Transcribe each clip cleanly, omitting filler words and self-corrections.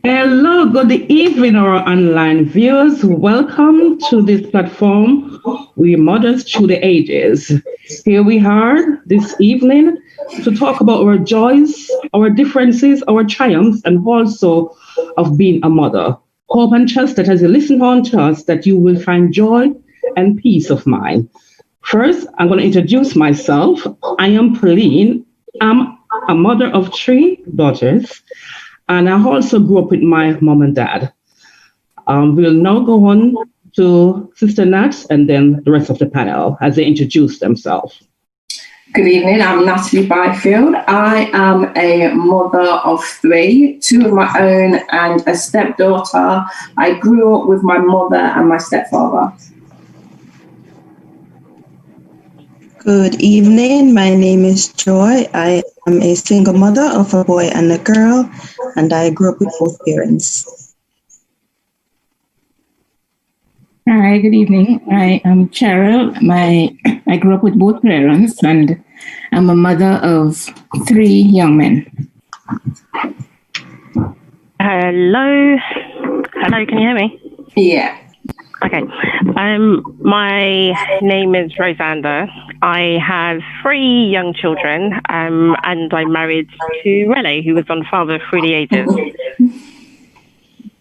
Hello, good evening, our online viewers. Welcome to this platform, We Mothers Through the Ages. Here we are this evening to talk about our joys, our differences, our triumphs, and also of being a mother. Hope and trust that as you listen on to us, that you will find joy and peace of mind. First, I'm going to introduce myself. I am Pauline. I'm a mother of three daughters. And I also grew up with my mom and dad. We'll now go on to Sister Nat and then the rest of the panel as they introduce themselves. Good evening, I'm Natalie Byfield. I am a mother of three, two of my own and a stepdaughter. I grew up with my mother and my stepfather. Good evening, my name is Joy. I am a single mother of a boy and a girl, and I grew up with both parents. Hi, good evening. I am Cheryl. I grew up with both parents, and I'm a mother of three young men. Hello, can you hear me? Yeah. Okay. My name is Rosanda. I have three young children, and I married to Rene, who was on Father Through the Ages.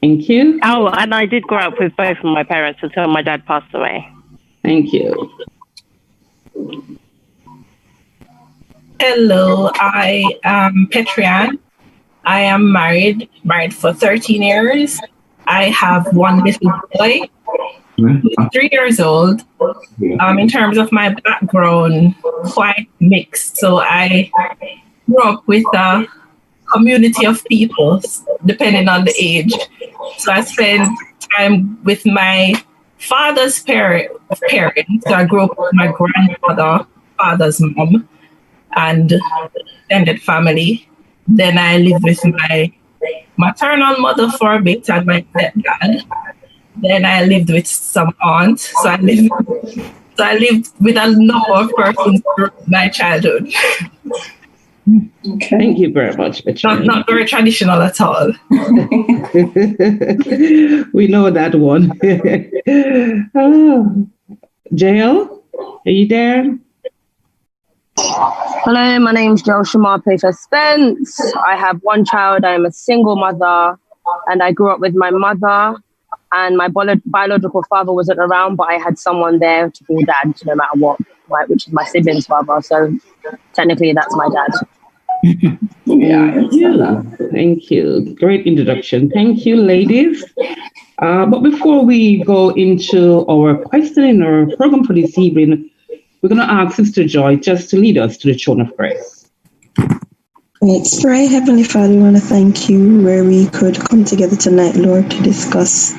Thank you. Oh, and I did grow up with both of my parents until my dad passed away. Thank you. Hello, I am Petrian. I am married for 13 years. I have one little boy, who's 3 years old. In terms of my background, quite mixed. So I grew up with a community of people, depending on the age. So I spent time with my father's parents. So I grew up with my grandmother, father's mom, and extended family. Then I lived with my maternal mother for a bit and my stepdad. Then I lived with some aunts. So I lived with a number of persons through my childhood. Okay. Thank you very much, Petrian. Not very traditional at all. We know that one. Jael, are you there? Hello, my name's Joel Shamar Playfair Spence. I have one child. I am a single mother, and I grew up with my mother, and my biological father wasn't around, but I had someone there to call dad no matter what, right, which is my sibling's father. So technically that's my dad. Thank you. Great introduction. Thank you, ladies. But before we go into our questioning or program for this evening, we're going to ask Sister Joy just to lead us to the throne of grace. Let's pray. Heavenly Father, we want to thank you where we could come together tonight, Lord, to discuss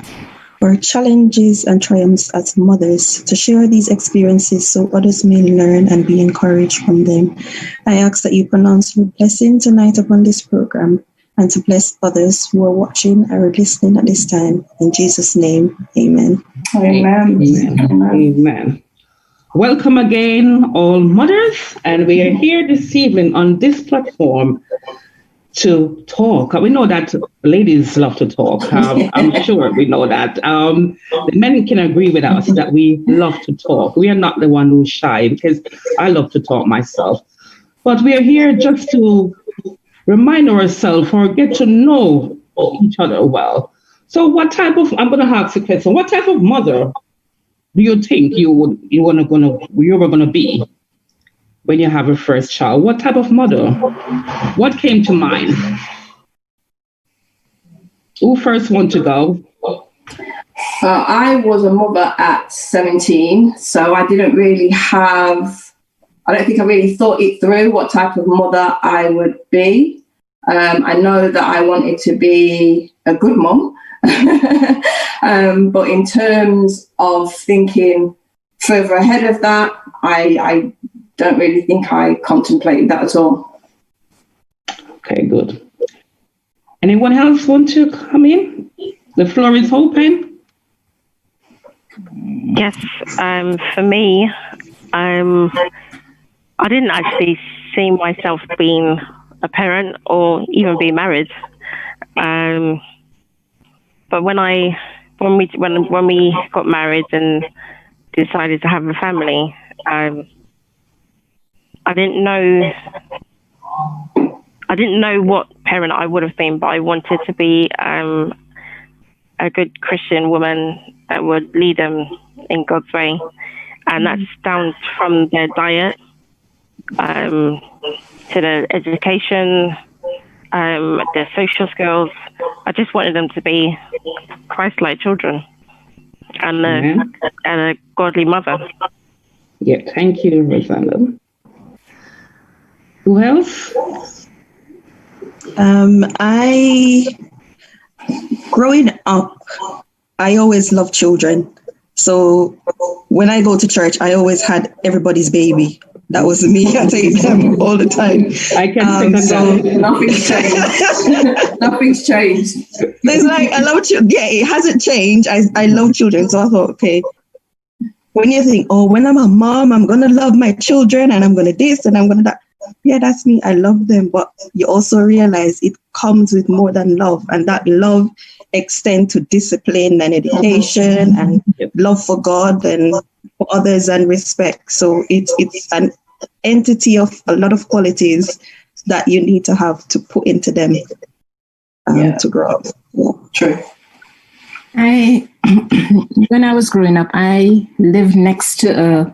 our challenges and triumphs as mothers, to share these experiences so others may learn and be encouraged from them. I ask that you pronounce your blessing tonight upon this program and to bless others who are watching or listening at this time. In Jesus' name, amen. Amen. Amen. Welcome again, all mothers, and we are here this evening on this platform to talk. We know that ladies love to talk. I'm sure we know that. The men can agree with us that we love to talk. We are not the one who's shy, because I love to talk myself. But we are here just to remind ourselves or get to know each other well. So I'm going to ask a question. What type of mother do you think you were going to be when you have a first child? What type of mother? What came to mind? Who first want to go? I was a mother at 17, so I don't think I really thought it through what type of mother I would be. I know that I wanted to be a good mum. But in terms of thinking further ahead of that, I don't really think I contemplated that at all. Okay, good. Anyone else want to come in? The floor is open. Yes, for me, I didn't actually see myself being a parent or even be married. But when we got married and decided to have a family, I didn't know what parent I would have been, but I wanted to be a good Christian woman that would lead them in God's way. And that's down from their diet to their education, their social skills. I just wanted them to be Christ-like children and a godly mother. Yeah, thank you, Rosanna. Who else? Growing up, I always loved children. So when I go to church, I always had everybody's baby. That was me. I take them all the time. I can that. Nothing's changed. Nothing's changed. It's like I love children. Yeah, it hasn't changed. I love children. So I thought, okay, when you think, oh, when I'm a mom, I'm gonna love my children and I'm gonna this and I'm gonna that. Yeah, that's me. I love them. But you also realize it comes with more than love, and that love extends to discipline and education and love for God and for others and respect. So it's an entity of a lot of qualities that you need to have to put into them to grow up. Yeah. True. When I was growing up, I lived next to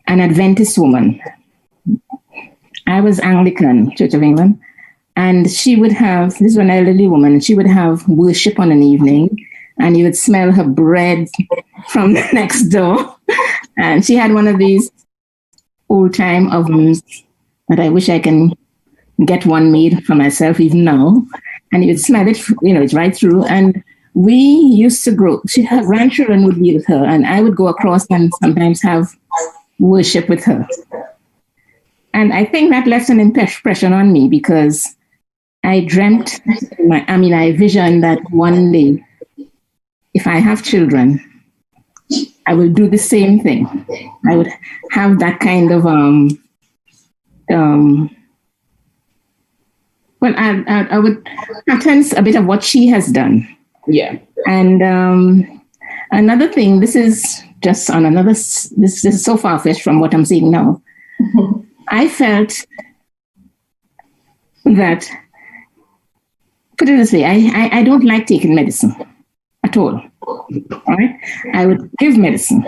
an Adventist woman. I was Anglican, Church of England, and she would have, this is an elderly woman, and she would have worship on an evening, and you would smell her bread from the next door. And she had one of these old-time ovens that I wish I can get one made for myself even now. And you would smell it, it's right through. And we used to grow, her grandchildren would be with her, and I would go across and sometimes have worship with her. And I think that left an impression on me because I dreamt, I visioned that one day, if I have children, I will do the same thing. I would have that kind of, I would attempt a bit of what she has done. Yeah. And another thing, this is just on another, this is so far-fetched from what I'm saying now. I felt that, put it this way, I don't like taking medicine at all. Right? I would give medicine,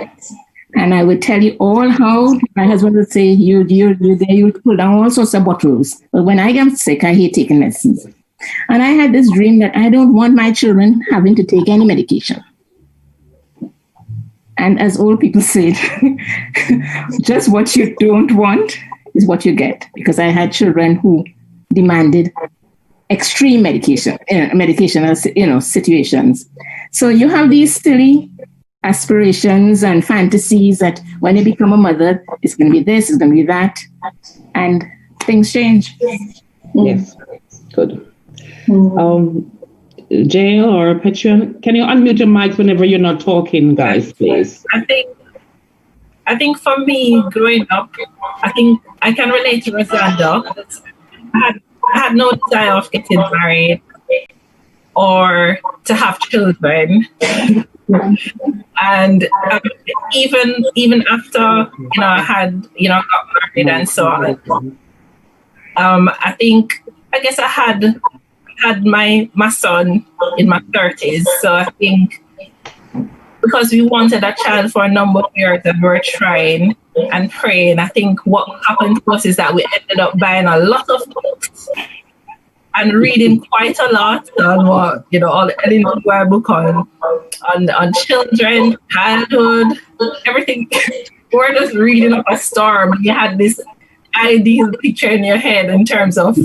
and I would tell you all how my husband would say, you would pull down all sorts of bottles. But when I get sick, I hate taking medicines. And I had this dream that I don't want my children having to take any medication. And as old people say, just what you don't want is what you get, because I had children who demanded extreme medication situations. So you have these silly aspirations and fantasies that when you become a mother, it's going to be this, it's going to be that, and things change. Yes, good. Jael or Petra, can you unmute your mics whenever you're not talking, guys, please? I think for me, growing up, I think I can relate to Rosanda. I had no desire of getting married or to have children. And even after, I had, got married and so on, I guess I had my son in my 30s. So I think because we wanted a child for a number of years and we were trying and praying, I think what happened to us is that we ended up buying a lot of books and reading quite a lot on what, all the Ellen White book on children, childhood, everything. We're just reading up a storm. You had this ideal picture in your head in terms of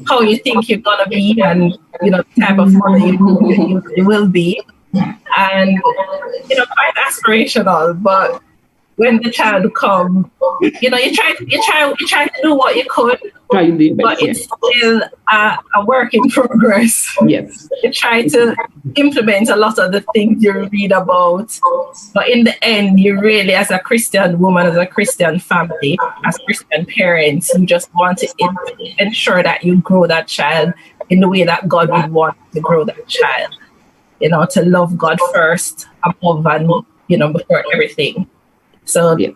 how you think you're gonna be and the type of mother you will be, and quite aspirational. But when the child come, you try to do what you could, Try to do your but best, it's still a work in progress. yes. You try to implement a lot of the things you read about, but in the end, you really, as a Christian woman, as a Christian family, as Christian parents, you just want to ensure that you grow that child in the way that God would want to grow that child. To love God first, above and before everything. So, Yeah.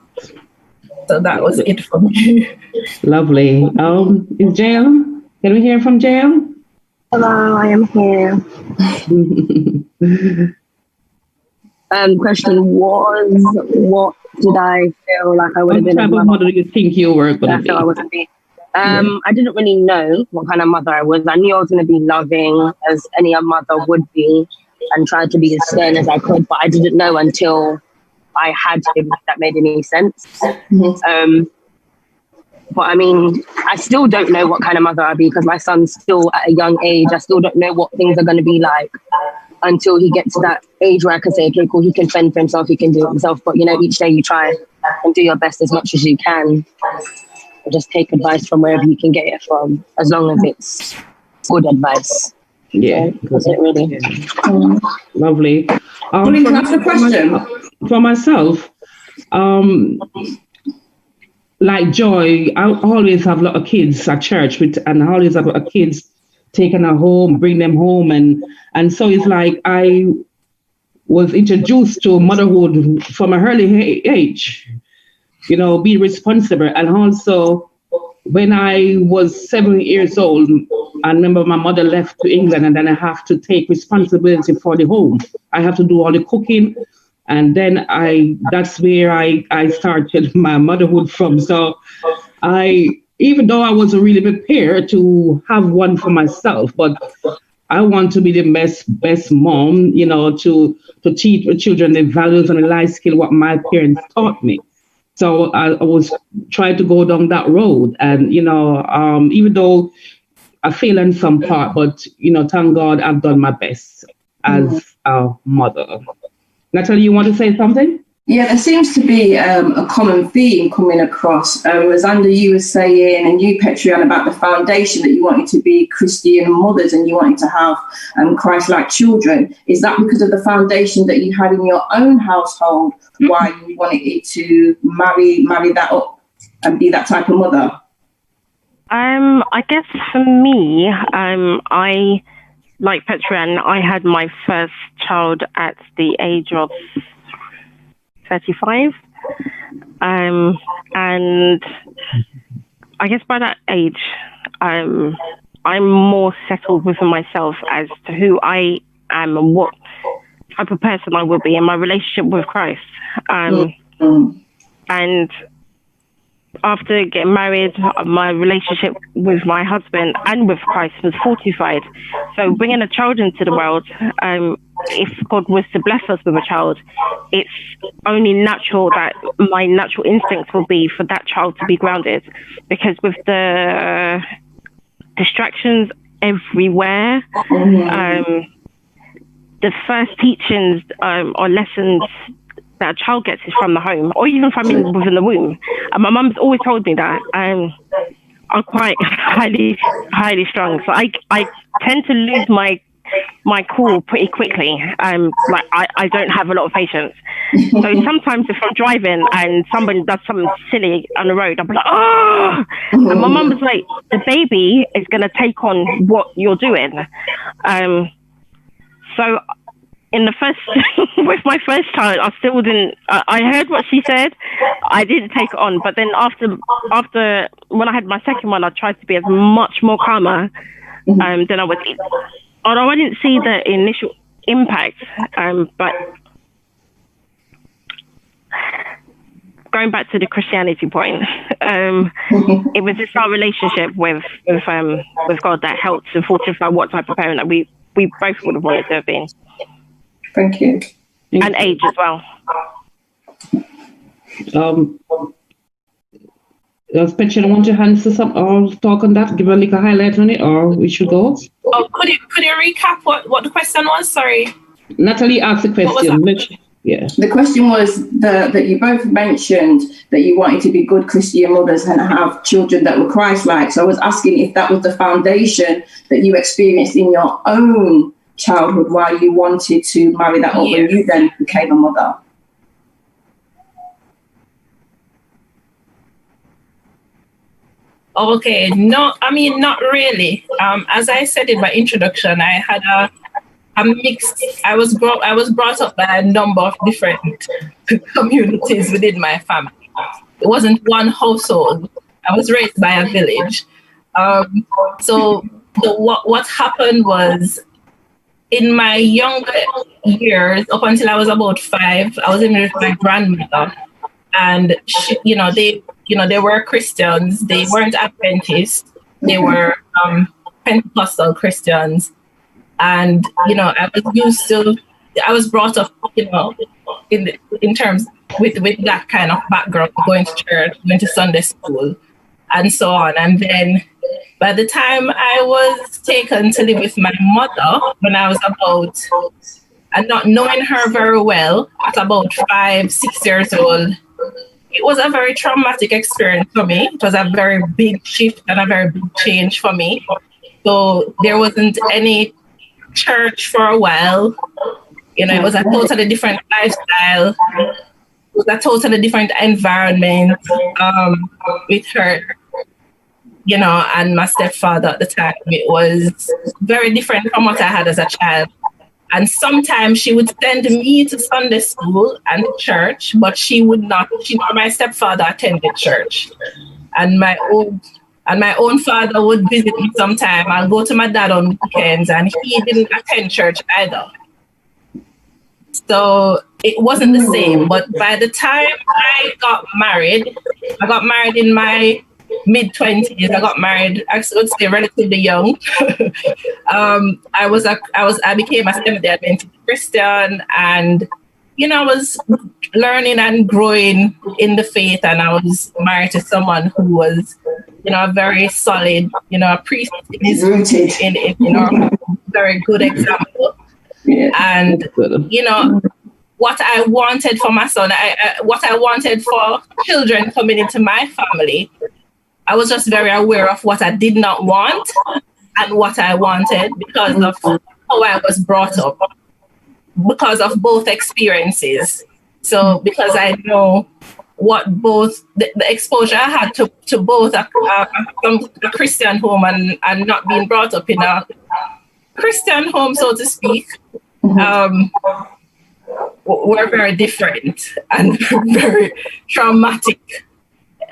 so that was it for me. Lovely. Is Jael? Can we hear from Jael? Hello, I am here. Question was, what did I feel like I would have What been type a of mother do you think you were going to I be? felt I wasn't be. I didn't really know what kind of mother I was. I knew I was going to be loving, as any mother would be, and tried to be as stern as I could, but I didn't know until I had him, if that made any sense. Mm-hmm. But I mean, I still don't know what kind of mother I'll be, because my son's still at a young age. I still don't know what things are going to be like until he gets to that age where I can say, okay, cool, he can fend for himself, he can do it himself. But each day you try and do your best as much as you can. Just take advice from wherever you can get it from, as long as it's good advice. Yeah. That's it, really. Lovely. Can I ask a question? For myself, like Joy, I always have a lot of kids at church, and I always have a lot of kids taking her home, bring them home, and so it's like I was introduced to motherhood from an early age. Be responsible, and also when I was 7 years old, I remember my mother left to England, and then I have to take responsibility for the home. I have to do all the cooking. And then that's where I started my motherhood from. So even though I wasn't really prepared to have one for myself, but I want to be the best mom, to teach the children the values and the life skill, what my parents taught me. So I was trying to go down that road. And, even though I failed in some part, but, thank God I've done my best as a mother. Natalie, you want to say something? Yeah, there seems to be a common theme coming across. As Andy, you were saying, and you, Petrian, about the foundation that you wanted to be Christian mothers and you wanted to have Christ-like children. Is that because of the foundation that you had in your own household, why you wanted to marry that up and be that type of mother? I guess for me, I, like Petrian, I had my first child at the age of 35. And I guess by that age, I'm more settled within myself as to who I am and what type of person I will be in my relationship with Christ. And after getting married, my relationship with my husband and with Christ was fortified. So bringing a child into the world, if God was to bless us with a child, it's only natural that my natural instincts will be for that child to be grounded. Because with the distractions everywhere, the first teachings or lessons that a child gets is from the home, or even from within the womb. And my mum's always told me that I'm quite highly strung, so I tend to lose my cool pretty quickly. Like I don't have a lot of patience. So sometimes if I'm driving and somebody does something silly on the road, I'm like, oh! And my mum was like, the baby is going to take on what you're doing. So in the first, with my first child, I still didn't, I heard what she said. I didn't take it on. But then after when I had my second one, I tried to be as much more calmer than I was. Although I didn't see the initial impact, but going back to the Christianity point, it was just our relationship with God that helped to fortify what type of parent that we both would have wanted to have been. Thank you. And age as well. Does Petra want to answer some or talk on that? Give a little highlight on it, or we should go? Oh, could you recap what the question was? Sorry. Natalie asked the question. Yeah. The question was that you both mentioned that you wanted to be good Christian mothers and have children that were Christ-like. So I was asking if that was the foundation that you experienced in your own childhood, why you wanted to marry that up when you then became a mother. Okay, no, I mean, not really. As I said in my introduction, I had a mixed. I was brought up by a number of different communities within my family. It wasn't one household. I was raised by a village. So what happened was, in my younger years, up until I was about 5, I was living with my grandmother, and they were Christians. They weren't Adventists. They were Pentecostal Christians. And, I was brought up, in terms with that kind of background, going to church, going to Sunday school, and so on. And then by the time I was taken to live with my mother, when I was and not knowing her very well, at about 5, 6 years old, it was a very traumatic experience for me. It was a very big shift and a very big change for me. So there wasn't any church for a while. It was a totally different lifestyle. It was a totally different environment with her, and my stepfather at the time. It was very different from what I had as a child. And sometimes she would send me to Sunday school and church, but she would not. My stepfather attended church, and my own father would visit me sometime. I'll go to my dad on weekends, and he didn't attend church either. So it wasn't the same. But by the time I got married in my mid-20s. I got married, I would say, relatively young. I became a Seventh-day Adventist Christian, and I was learning and growing in the faith, and I was married to someone who was, a very solid, a priest in very good example. Yeah. And what I wanted for my son, what I wanted for children coming into my family, I was just very aware of what I did not want and what I wanted because of how I was brought up, because of both experiences. So because I know what both the exposure I had to both a Christian home and not being brought up in a Christian home, so to speak, were very different and very traumatic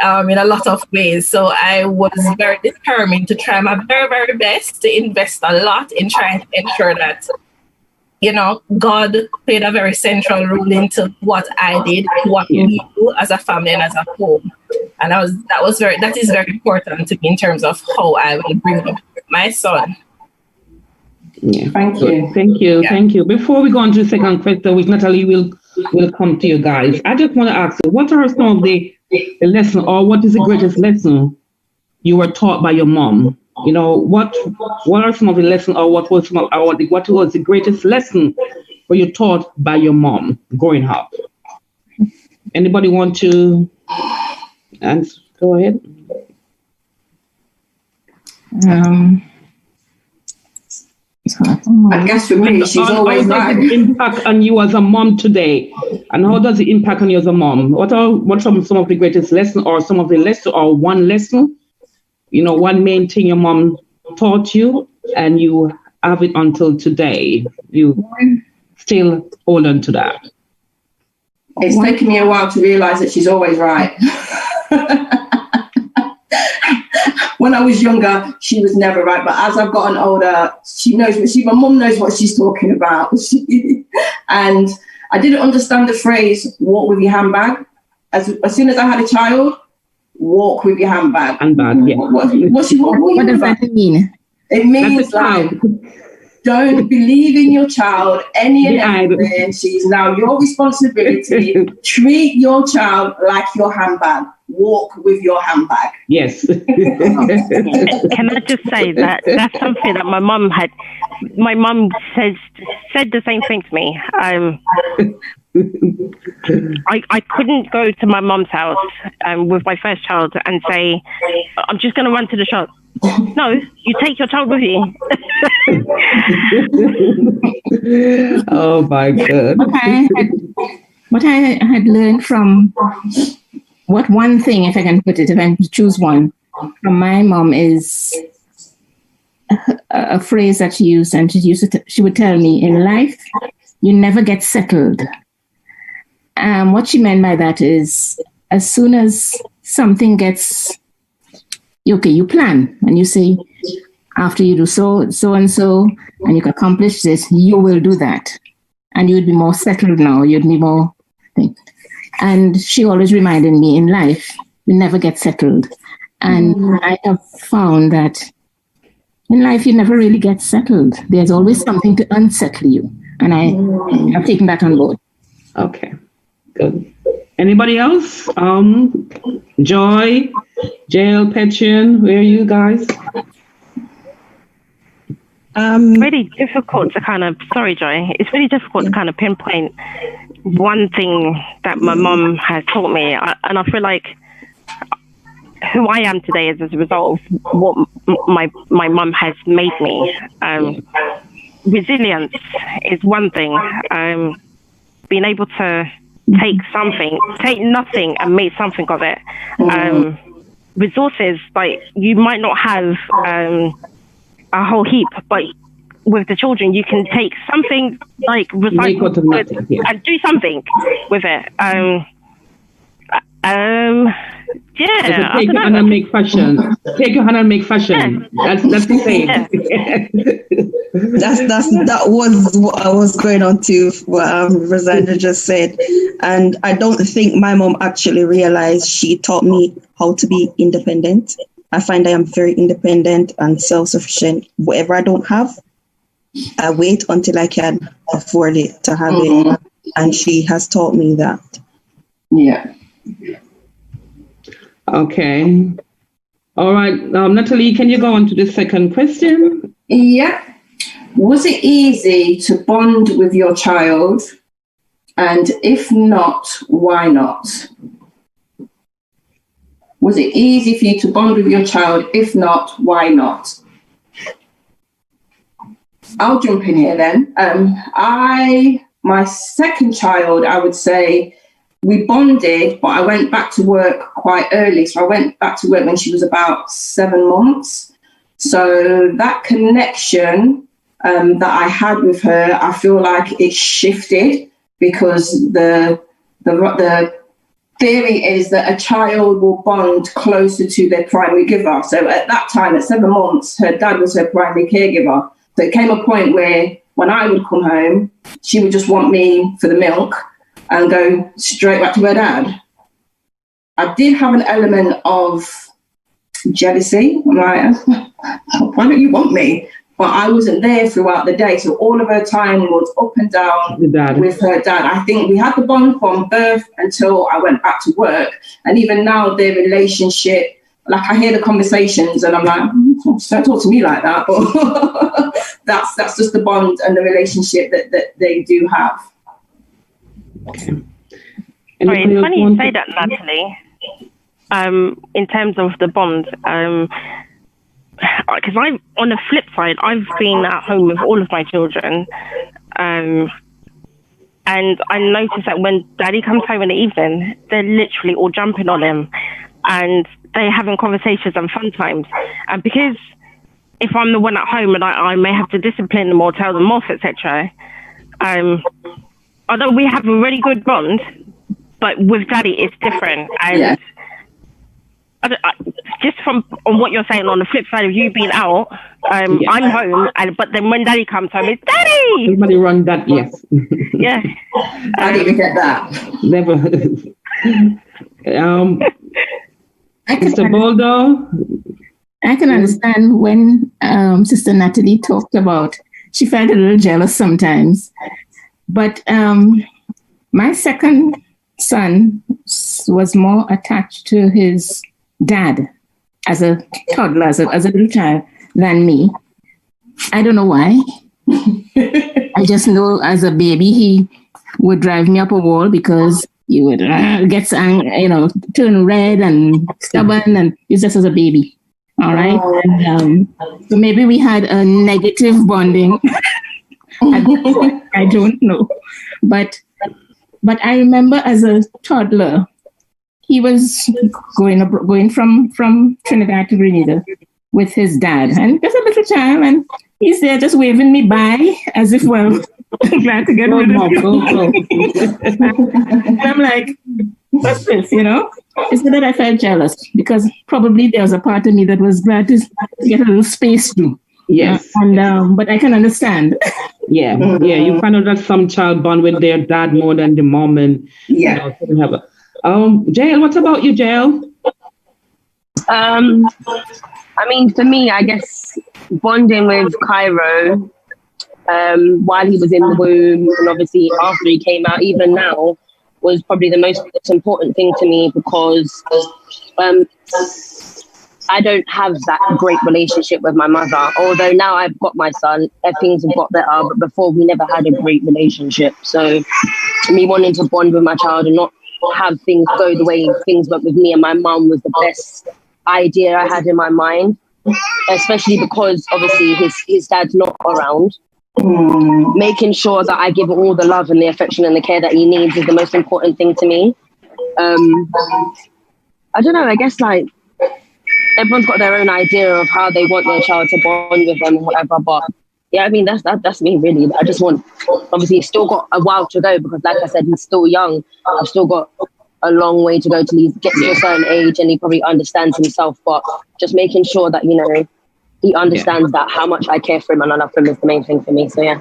in a lot of ways. So I was very determined to try my very, very best to invest a lot in trying to ensure that, God played a very central role into what I did, what we do as a family and as a home. And that is very important to me in terms of how I will bring up my son. Yeah. Thank you. Thank you. Before we go on to the second question, which Natalie will come to you guys, I just want to ask you, what are some of the lesson, or what is the greatest lesson you were taught by your mom? What are some of the lessons, or what was the greatest lesson were you taught by your mom growing up? Anybody want to answer? Go ahead. I guess for me, she's always right. How does it impact on you as a mom today? And how does it impact on you as a mom? What are some of the greatest lessons, or some of the lessons, or one lesson? One main thing your mom taught you and you have it until today. You still hold on to that. It's taken me a while to realize that she's always right. When I was younger, she was never right. But as I've gotten older, my mom knows what she's talking about. And I didn't understand the phrase, walk with your handbag. As soon as I had a child, walk with your handbag. Yeah. What does that mean? It means like, don't believe in your child any and everything. She's now your responsibility. Treat your child like your handbag. Walk with your handbag. Yes. Can I just say that that's something that my mum said the same thing to me. I couldn't go to my mum's house with my first child and say, I'm just going to run to the shop. No, you take your child with you. Oh my God. What I had learned from one thing, if I can put it, if I choose one, from my mom is a phrase that she used, and she would tell me, in life, you never get settled. What she meant by that is, as soon as something gets, okay, you plan and you say, after you do so and so, and you can accomplish this, you will do that. And you'd be more settled now, you'd be more thing. And she always reminded me, in life, you never get settled. And I have found that in life, you never really get settled. There's always something to unsettle you. And I have taken that on board. Okay, good. Anybody else? Joy, Jael, Petrian, where are you guys? Really difficult to kind of, sorry, Joy, it's really difficult to kind of pinpoint one thing that my mum has taught me. And I feel like who I am today is as a result of what my mum has made me. Resilience is one thing. Being able to take nothing and make something of it. Resources, like you might not have a whole heap, but with the children, you can take something like recycle and do something with it. Yeah. Take your hand and make fashion. Take your hand and make fashion. Yeah. That's the same. Yeah. That was what I was going on to, what Rosanda just said. And I don't think my mom actually realized she taught me how to be independent. I find I am very independent and self-sufficient. Whatever I don't have, I wait until I can afford it to have it. And she has taught me that. Yeah. Okay. All right. Natalie, can you go on to the second question? Yeah. Was it easy to bond with your child? And if not, why not? Was it easy for you to bond with your child? If not, why not? I'll jump in here then. My second child, I would say, we bonded, but I went back to work quite early. So I went back to work when she was about 7 months. So that connection that I had with her, I feel like it shifted, because the theory is that a child will bond closer to their primary giver. So at that time, at 7 months, her dad was her primary caregiver. So it came a point where when I would come home, she would just want me for the milk and go straight back to her dad. I did have an element of jealousy. I'm like, why don't you want me? But I wasn't there throughout the day. So all of her time was up and down with her dad. I think we had the bond from birth until I went back to work. And even now, their relationship, like I hear the conversations and I'm like, don't talk to me like that. But that's just the bond and the relationship that they do have. Okay. Sorry, it's funny you say that, Natalie. In terms of the bond, because on the flip side, I've been at home with all of my children, and I notice that when Daddy comes home in the evening, they're literally all jumping on him, and they're having conversations and fun times. And because if I'm the one at home and I may have to discipline them or tell them off, etc., although we have a really good bond, but with Daddy it's different. And just from on what you're saying, on the flip side of you being out, I'm home, but then when Daddy comes home, it's Daddy! Everybody run that, yes. Yeah. I didn't get that. Never. Mr. Boldo? I can understand when Sister Natalie talked about, she felt a little jealous sometimes. But my second son was more attached to his dad as a toddler, as a little child, than me. I don't know why. I just know as a baby, would drive me up a wall because you would get, turn red and stubborn, and it's just as a baby. All right. And, so maybe we had a negative bonding. I don't know. But I remember as a toddler, he was going from Trinidad to Grenada with his dad, and just a little child, and he's there just waving me by as if, well, I'm glad to get rid of you. I'm like, what's this, It's not that I felt jealous, because probably there was a part of me that was glad to get a little space too. Yes. But I can understand. Yeah. You find out that some child bond with their dad more than the mom, and Jael, what about you, Jael? For me, I guess bonding with Cairo while he was in the womb, and obviously after he came out, even now, was probably the most important thing to me, because I don't have that great relationship with my mother. Although now I've got my son, things have got better, but before we never had a great relationship. So me wanting to bond with my child and not have things go the way things went with me and my mum was the best idea I had in my mind, especially because obviously his dad's not around. Making sure that I give him all the love and the affection and the care that he needs is the most important thing to me. I don't know, I guess everyone's got their own idea of how they want their child to bond with them and whatever, but yeah, that's me really. I just want, obviously he's still got a while to go, because like I said, he's still young. I've still got a long way to go till he gets to a certain age and he probably understands himself, but just making sure that, he understands that how much I care for him and I love him is the main thing for me. So yeah.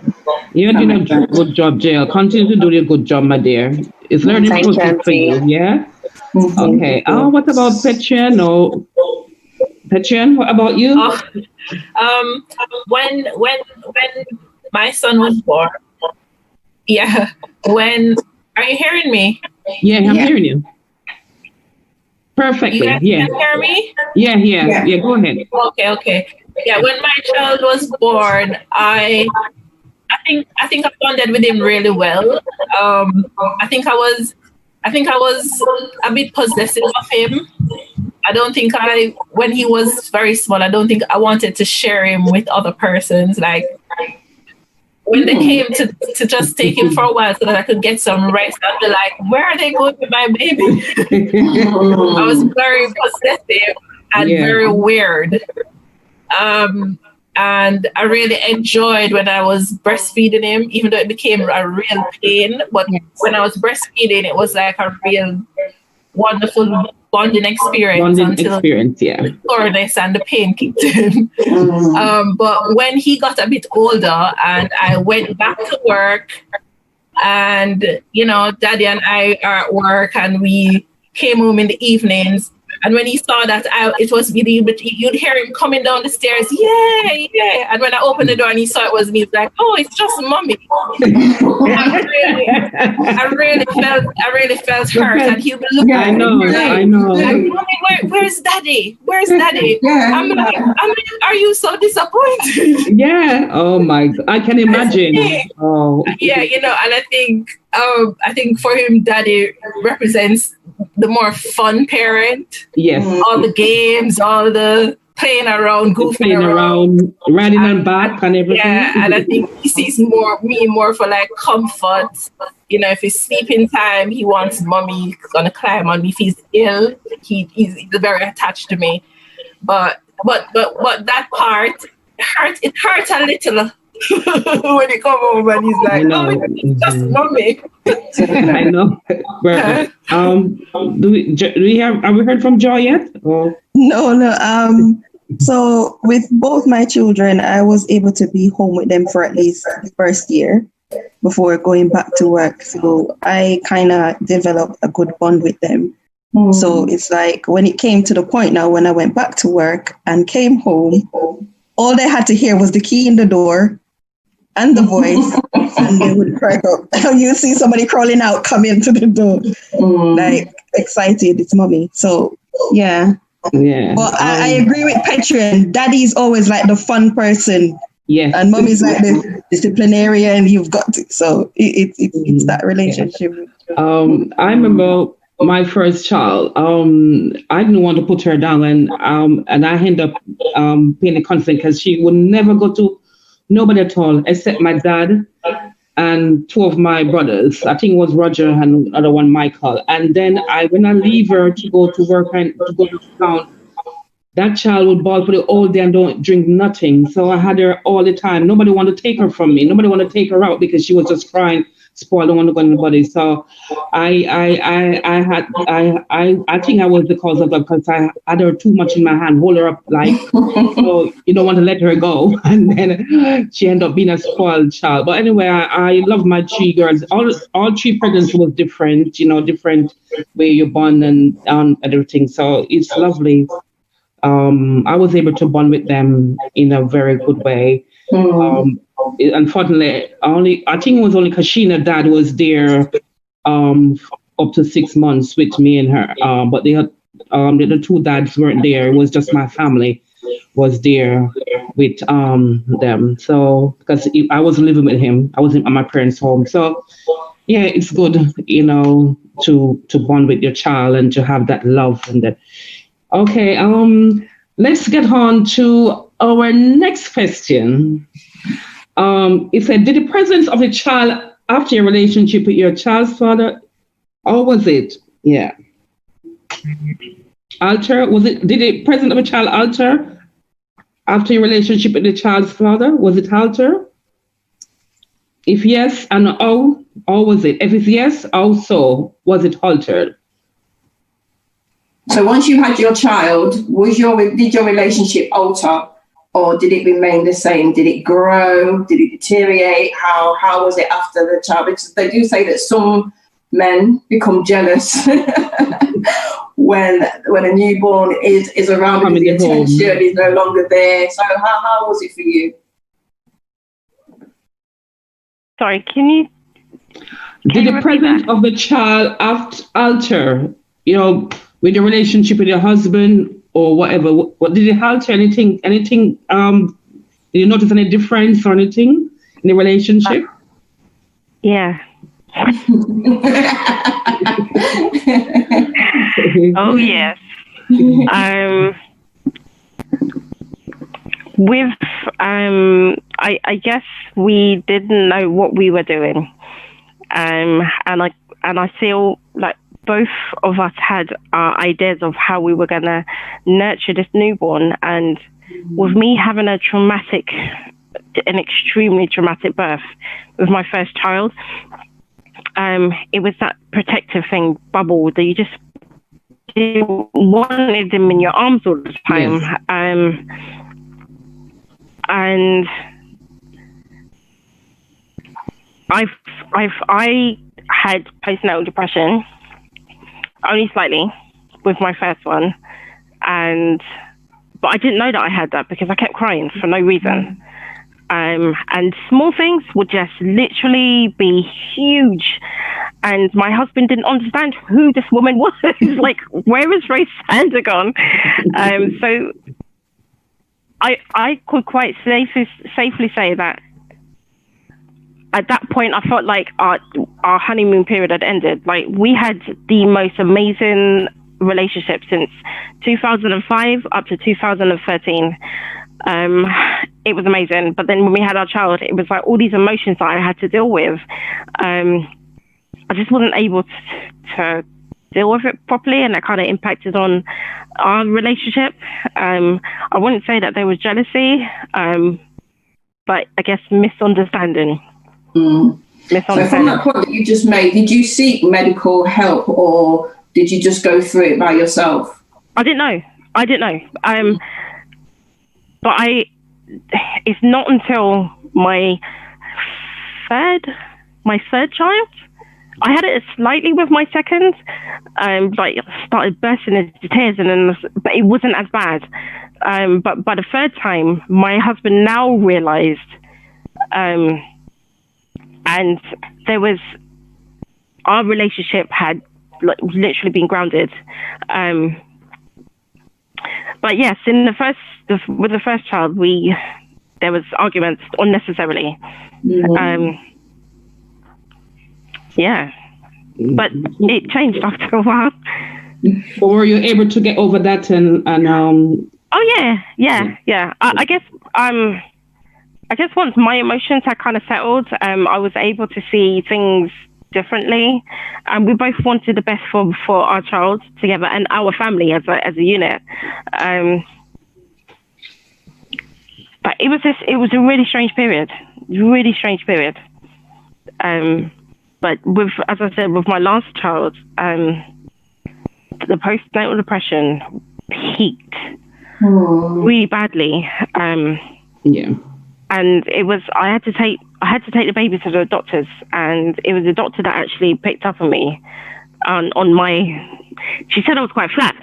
You're doing a good job, Jael. Continue to do a good job, my dear. It's learning process for you, yeah? Mm-hmm. Okay. What about Petrian? Petrian, what about you? When my son was born, are you hearing me? Yeah, I'm hearing you. Perfectly. You can hear me? Yeah, go ahead. Okay. Yeah, when my child was born, I think I bonded with him really well. I think I was a bit possessive of him. I don't think when he was very small, I don't think I wanted to share him with other persons. Like when they came to just take him for a while so that I could get some rest, I'd be like, where are they going with my baby? I was very possessive and very weird. And I really enjoyed when I was breastfeeding him, even though it became a real pain. But when I was breastfeeding, it was like a real wonderful bonding experience until the soreness and the pain kicked in. But when he got a bit older and I went back to work, and Daddy and I are at work and we came home in the evenings, and when he saw that it was me, but you'd hear him coming down the stairs, yeah. And when I opened the door and he saw it was me, he's like, oh, it's just mommy. I really felt hurt, and he'll be looking at me I know. Like, mommy, where's Daddy? Where's Daddy? I'm like, are you so disappointed? Yeah. Oh my God, I can imagine. Oh. Yeah, and I think for him, Daddy represents the more fun parent. Yes. All the games, all the playing around, goofing around, riding on back and everything. Yeah, and I think he sees me more for like comfort. If it's sleeping time, he wants mommy gonna climb on me. If he's ill, he's very attached to me. But that part hurts a little. When he come home and he's like, it's just mommy. I know. Have we heard from Joy yet? Or? No. So with both my children, I was able to be home with them for at least the first year before going back to work. So I kind of developed a good bond with them. So it's like when it came to the point now when I went back to work and came home, all they had to hear was the key in the door and the voice, and they would crack up. You see somebody crawling out, come into the door, like excited, it's mommy. So, yeah. But I agree with Petrian. Daddy's always like the fun person. Yes. And mommy's like the disciplinarian. You've got to. So it's that relationship. I remember my first child. I didn't want to put her down, and I ended up paying the constant because she would never go to nobody at all except my dad and two of my brothers. I think it was Roger and another one, Michael. And then when I leave her to go to work and to go to town, that child would bawl for the whole day and don't drink nothing. So I had her all the time. Nobody wanted to take her from me. Nobody wanted to take her out because she was just crying, spoiled, don't want to go to anybody. So I think I was the cause of that because I had her too much in my hand, hold her up like, so you don't want to let her go. And then she ended up being a spoiled child. But anyway, I love my three girls. All three pregnancies was different, different way you're born and everything. So it's lovely. I was able to bond with them in a very good way. Unfortunately, I think it was only Kashina dad was there up to 6 months with me and her. But the other two dads weren't there. It was just my family was there with them. So because I was living with him, I was at my parents' home. So yeah, it's good, to bond with your child and to have that love and that. Okay, let's get on to our next question. It said, did the presence of a child after your relationship with your child's father, or was it, alter? Did the presence of a child alter after your relationship with the child's father? Was it alter? If yes, and how was it? If it's yes, also, was it altered? So once you had your child, did your relationship alter, or did it remain the same? Did it grow? Did it deteriorate? How was it after the child? Because they do say that some men become jealous when a newborn is around because the attention is no longer there. So how was it for you? Sorry, can did the presence of the child alter, with your relationship with your husband or whatever? What did it alter anything? Did you notice any difference or anything in the relationship? Yeah. Oh yes. I guess we didn't know what we were doing, and I feel like both of us had our ideas of how we were going to nurture this newborn. And with me having an extremely traumatic birth with my first child, it was that protective thing, bubble, that you wanted him in your arms all the time. Yes. And I had postnatal depression, only slightly, with my first one, but I didn't know that I had that because I kept crying for no reason. And small things would just literally be huge. And my husband didn't understand who this woman was. Like, where is Ray Sander gone? So I could quite safely say that at that point, I felt like our honeymoon period had ended. Like, we had the most amazing relationship since 2005 up to 2013. It was amazing. But then when we had our child, it was like all these emotions that I had to deal with. I just wasn't able to deal with it properly, and that kind of impacted on our relationship. I wouldn't say that there was jealousy, but I guess misunderstanding. So from that point that you just made, did you seek medical help, or did you just go through it by yourself? I didn't know. But it's not until my third child. I had it slightly with my second, started bursting into tears, but it wasn't as bad. But by the third time, my husband now realized, and our relationship had literally been grounded. But yes, with the first child, we there was arguments unnecessarily. Yeah, but it changed after a while. Or were you able to get over that and Oh yeah. I guess once my emotions had kind of settled, I was able to see things differently, and we both wanted the best for our child together and our family as a unit. But it was a really strange period. But as I said, with my last child, the postnatal depression peaked really badly. And it was I had to take the baby to the doctors, and it was the doctor that actually picked up on me on my. She said I was quite flat,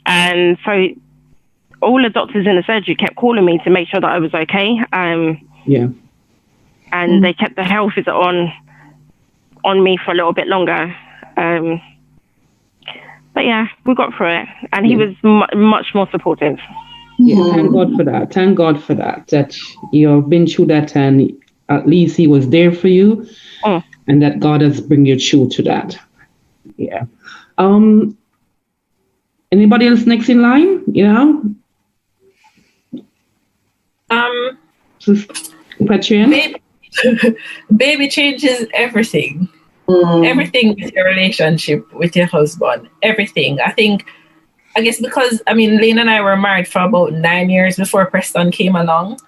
and so all the doctors in the surgery kept calling me to make sure that I was okay. And they kept the health visit on me for a little bit longer. But yeah, we got through it, and he was much more supportive. Yeah, thank God for that. Thank God for that. That you've been through that, and at least he was there for you, and that God has bring you through to that. Yeah. Anybody else next in line? Patrian? Baby changes everything. Everything with your relationship with your husband. Everything. I guess because, Lane and I were married for about 9 years before Preston came along.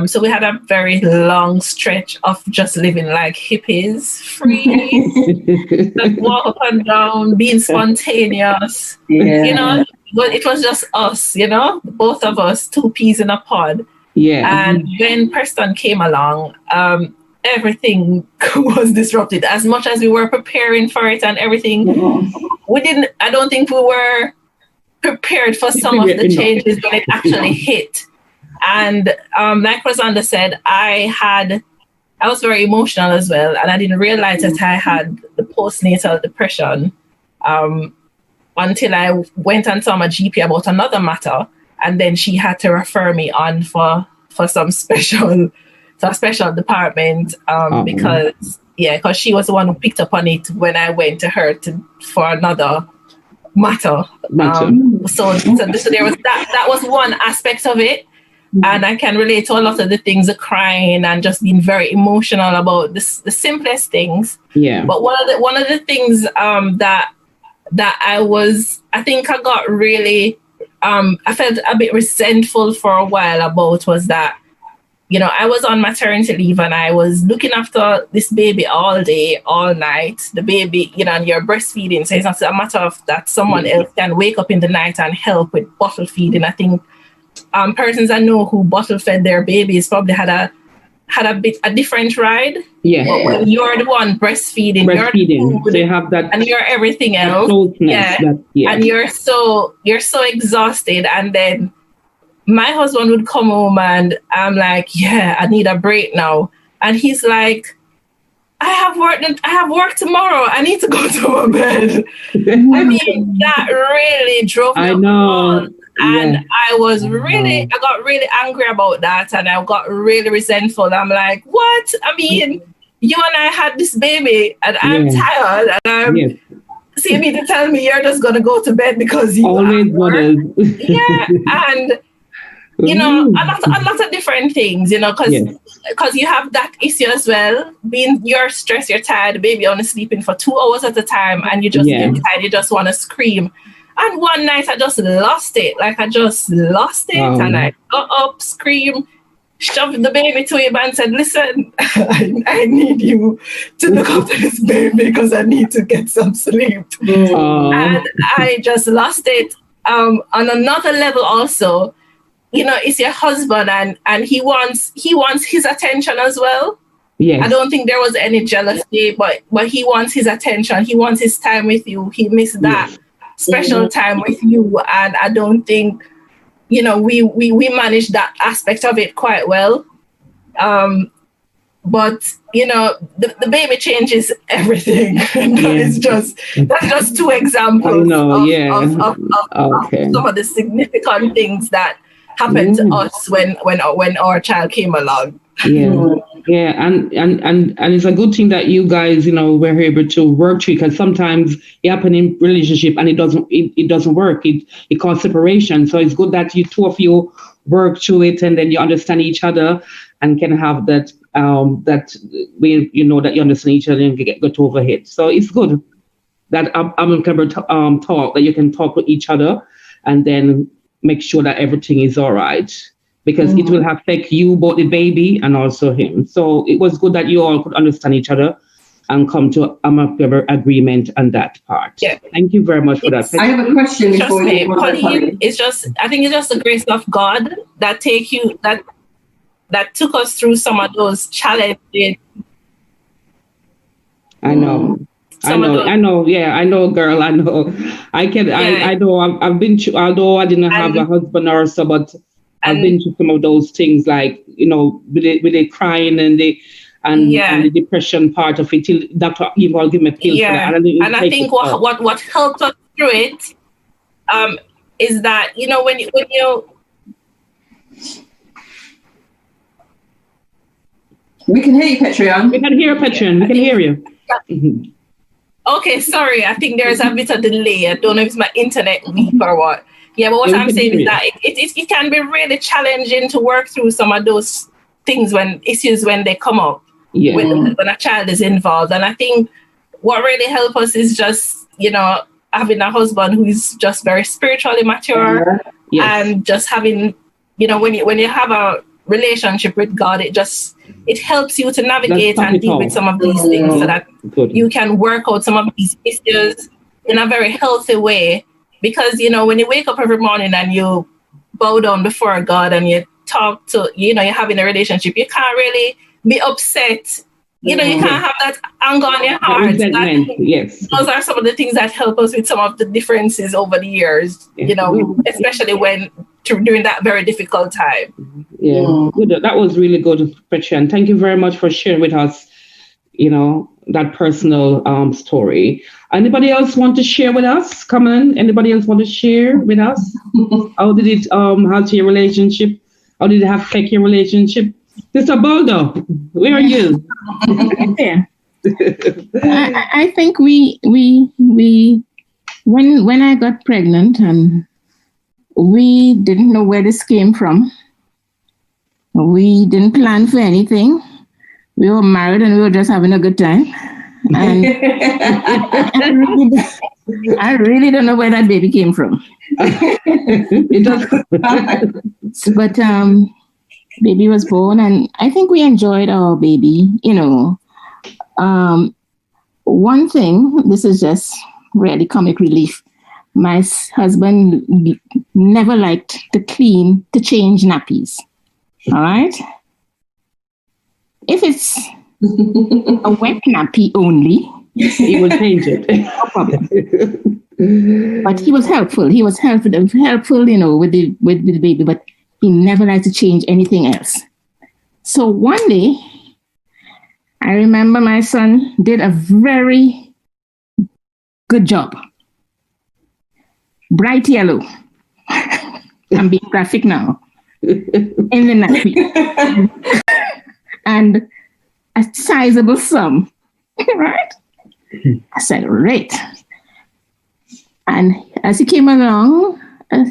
So we had a very long stretch of just living like hippies, free, like walk up and down, being spontaneous. But it was just us, both of us, two peas in a pod. Yeah. And when Preston came along, everything was disrupted. As much as we were preparing for it and everything, I don't think we were prepared for some of the changes when it actually hit. And like Rosanda said, I was very emotional as well, and I didn't realize that I had the postnatal depression until I went and saw my GP about another matter, and then she had to refer me on for some special department because she was the one who picked up on it when I went to her for another matter. So there was that was one aspect of it. And I can relate to a lot of the things, the crying and just being very emotional about the simplest things. Yeah. But one of the things that I think I got really I felt a bit resentful for a while about was that, I was on maternity leave and I was looking after this baby all day, all night. The baby, and you're breastfeeding, so it's not a matter of that someone else can wake up in the night and help with bottle feeding. I think persons I know who bottle fed their babies probably had a different ride. Yeah. But when you're the one breastfeeding, you're the food, so you have that, and you're everything else. And you're so exhausted. And then my husband would come home and I'm like, I need a break now. And he's like, I have work tomorrow. I need to go to my bed. That really drove me up. And I got really angry about that, and I got really resentful. I'm like, what? You and I had this baby, and I'm tired, and see me to tell me you're just gonna go to bed because you always and a lot of different things, because you have that issue as well. You're stressed, you're tired, the baby only sleeping for 2 hours at a time, and you just get tired, you just want to scream. And one night I just lost it. And I got up, screamed, shoved the baby to him and said, listen, I need you to look after this baby because I need to get some sleep. And I just lost it. On another level also, it's your husband and he wants his attention as well. Yes. I don't think there was any jealousy, but he wants his attention. He wants his time with you. He missed that. Yes. Special time with you, and I don't think we managed that aspect of it quite well. But the baby changes everything. That's just two examples of some of the significant things that happened to us when our child came along. Yeah, and it's a good thing that you guys, were able to work through, because sometimes it happen in relationship and it doesn't work. It causes separation. So it's good that you two of you work through it, and then you understand each other and can have that that way, that you understand each other and get over it. So it's good that amicable talk, that you can talk with each other and then make sure that everything is all right. Because it will affect you, both the baby and also him. So it was good that you all could understand each other and come to amicable agreement on that part. Yeah. Thank you very much for that. I have a question before you go on. I think it's just the grace of God that that took us through some of those challenges. I know. Yeah, I know, girl. I know. I know. I've been through, although I didn't have a husband or so, but I've been through some of those things, like, with the crying and the depression part of it, till Dr. Evil give me pills for that. And I think what helped us through it is that, when you we can hear you, Patreon. We can hear you, Patreon. We can hear you. Okay, sorry. I think there's a bit of delay. I don't know if it's my internet weak or what. Yeah, but what I'm saying is that it can be really challenging to work through some of those things when they come up when a child is involved. And I think what really helps us is just, having a husband who is just very spiritually mature and just having, when you have a relationship with God, it helps you to navigate and deal with some of these things so that you can work out some of these issues in a very healthy way. Because, when you wake up every morning and you bow down before God and you talk to, you're having a relationship, you can't really be upset. You can't have that anger on your heart. Yes. Those are some of the things that help us with some of the differences over the years, especially during that very difficult time. Yeah, good. That was really good, Patricia. Thank you very much for sharing with us, that personal story. Anybody else want to share with us? Come on. Anybody else want to share with us? How did it alter your relationship? How did it affect your relationship? Mr. Baldo, where are you? Yeah. I think we when I got pregnant, and we didn't know where this came from. We didn't plan for anything. We were married and we were just having a good time. And I really don't know where that baby came from. But baby was born, and I think we enjoyed our baby. One thing, this is just really comic relief. My husband never liked to change nappies. All right? If it's a wet nappy only, he will change it. No problem. But he was helpful. He was helpful, with the baby, but he never liked to change anything else. So one day, I remember my son did a very good job. Bright yellow. I'm being graphic now. In the nappy. And a sizable sum. Right? I said, right. And as he came along,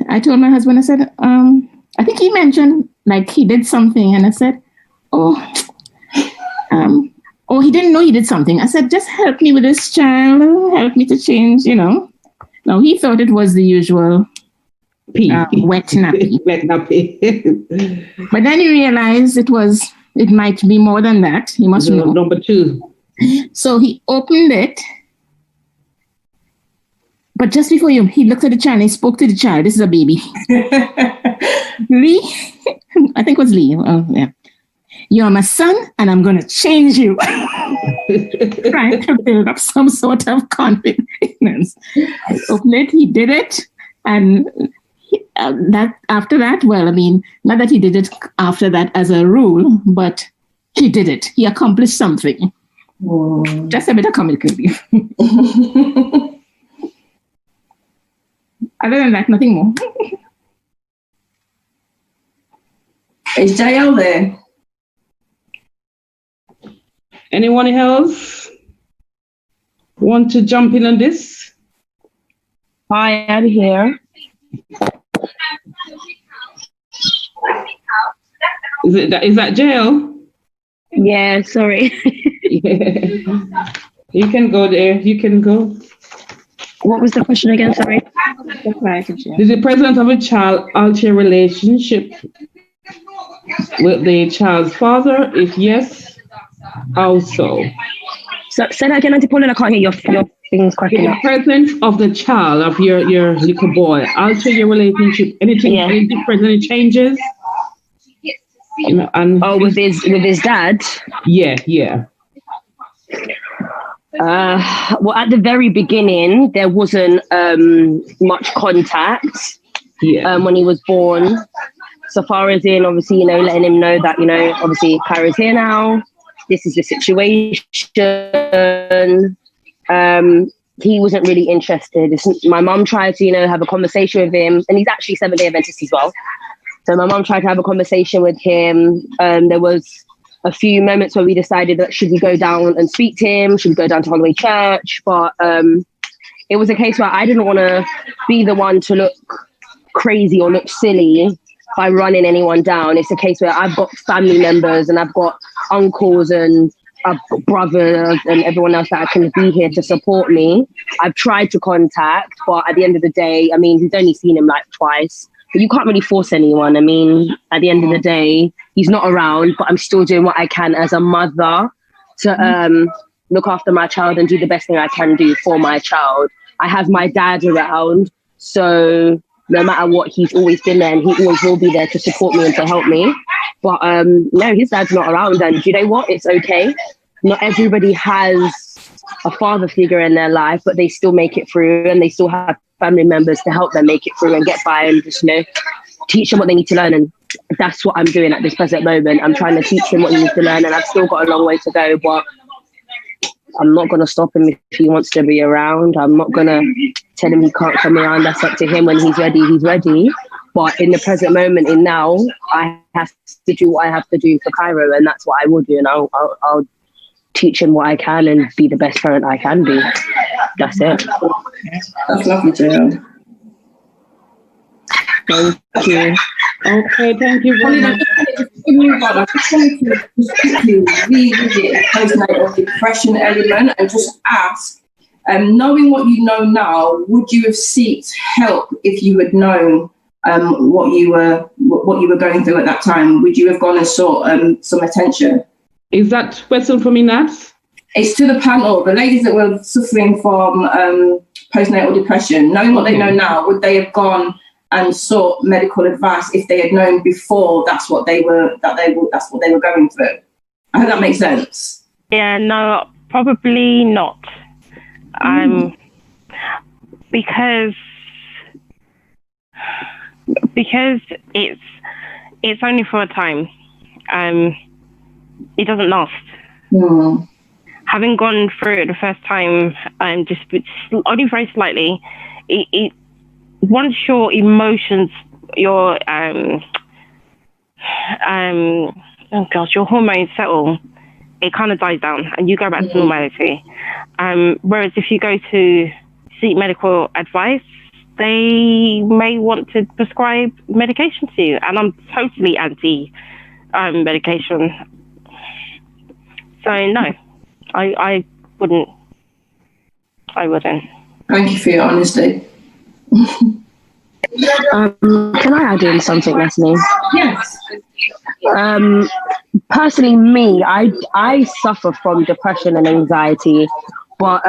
I told my husband, I said, I think he mentioned like he did something. And I said, he didn't know he did something. I said, just help me with this child, help me to change, No, he thought it was the usual wet nappy. Wet nappy. But then he realized it might be more than that. He must know. Number 2. So he opened it. But just before he looked at the child, he spoke to the child. This is a baby. Lee, I think it was Lee. Oh, yeah. You're my son, and I'm going to change you. Trying to build up some sort of confidence. I opened it, he did it. And after that, well, I mean, not that he did it after that as a rule, but he did it. He accomplished something. Whoa. Just a bit of comic relief. Other than that, nothing more. Is JL there? Anyone else want to jump in on this? Hi, I'm here. Is that jail? Yeah, sorry. Yeah. You can go there. You can go. What was the question again? Sorry. Did the presence of a child alter your relationship with the child's father? If yes, how so? So say that again, Auntie Pauline. I can't hear your things cracking The up. presence of the child, of your little boy, alter your relationship? Anything? Yeah. Any difference? Any changes? You know, and with his dad. Yeah. Well, at the very beginning, there wasn't much contact. Yeah. When he was born, so far as in obviously, letting him know that obviously Kyra's here now. This is the situation. He wasn't really interested. My mum tried to have a conversation with him, and he's actually Seventh-day Adventist as well. So my mum tried to have a conversation with him. There was a few moments where we decided that should we go down and speak to him? Should we go down to Holloway Church? But it was a case where I didn't want to be the one to look crazy or look silly by running anyone down. It's a case where I've got family members and I've got uncles and I've got brothers and everyone else that can be here to support me. I've tried to contact, but at the end of the day, I mean, he's only seen him like twice. But you can't really force anyone. I mean, at the end of the day, he's not around, but I'm still doing what I can as a mother to look after my child and do the best thing I can do for my child. I have my dad around, so no matter what, he's always been there and he always will be there to support me and to help me. But no, his dad's not around, and you know what? It's okay. Not everybody has a father figure in their life, but they still make it through, and they still have family members to help them make it through and get by and just teach them what they need to learn. And that's what I'm doing at this present moment. I'm trying to teach him what he needs to learn, and I've still got a long way to go, but I'm not going to stop him if he wants to be around. I'm not going to tell him he can't come around. That's up to him. When he's ready. But in the present moment, in now, I have to do what I have to do for Cairo, and that's what I will do. And I'll teach him what I can and be the best parent I can be. That's it. That's lovely, Jill. Thank you. Okay, thank you very much. I just wanted to just quickly revisit the postnatal depression element and just ask, knowing what you know now, would you have sought help if you had known what you were going through at that time? Would you have gone and sought some attention? Is that question for me, Nat? It's to the panel, the ladies that were suffering from postnatal depression. Knowing what they know now, would they have gone and sought medical advice if they had known before that's what they were going through? I hope that makes sense. Yeah, no, probably not. Because it's only for a time. It doesn't last. Having gone through it the first time, just only very slightly, it once your emotions, your your hormones settle, it kind of dies down and you go back to normality. Whereas if you go to seek medical advice, they may want to prescribe medication to you, and I'm totally anti medication. So no, I wouldn't. Thank you for your honesty. Can I add in something, Leslie? Yes. Personally, me, I suffer from depression and anxiety, but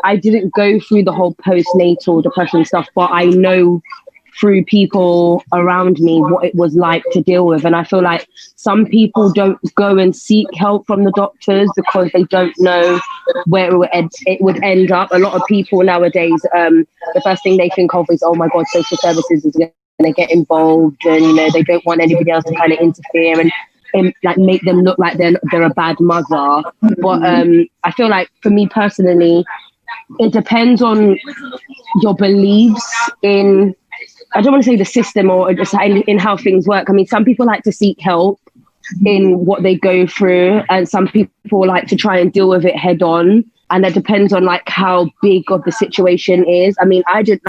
I didn't go through the whole postnatal depression stuff, but I know through people around me what it was like to deal with. And I feel like some people don't go and seek help from the doctors because they don't know where it would end up. A lot of people nowadays, the first thing they think of is, oh my God, social services is going to get involved, and they don't want anybody else to kind of interfere and like make them look like they're a bad mother. But I feel like for me personally, it depends on your beliefs in I don't want to say the system or just in how things work. I mean, some people like to seek help in what they go through, and some people like to try and deal with it head on. And that depends on like how big of the situation is. I mean, I didn't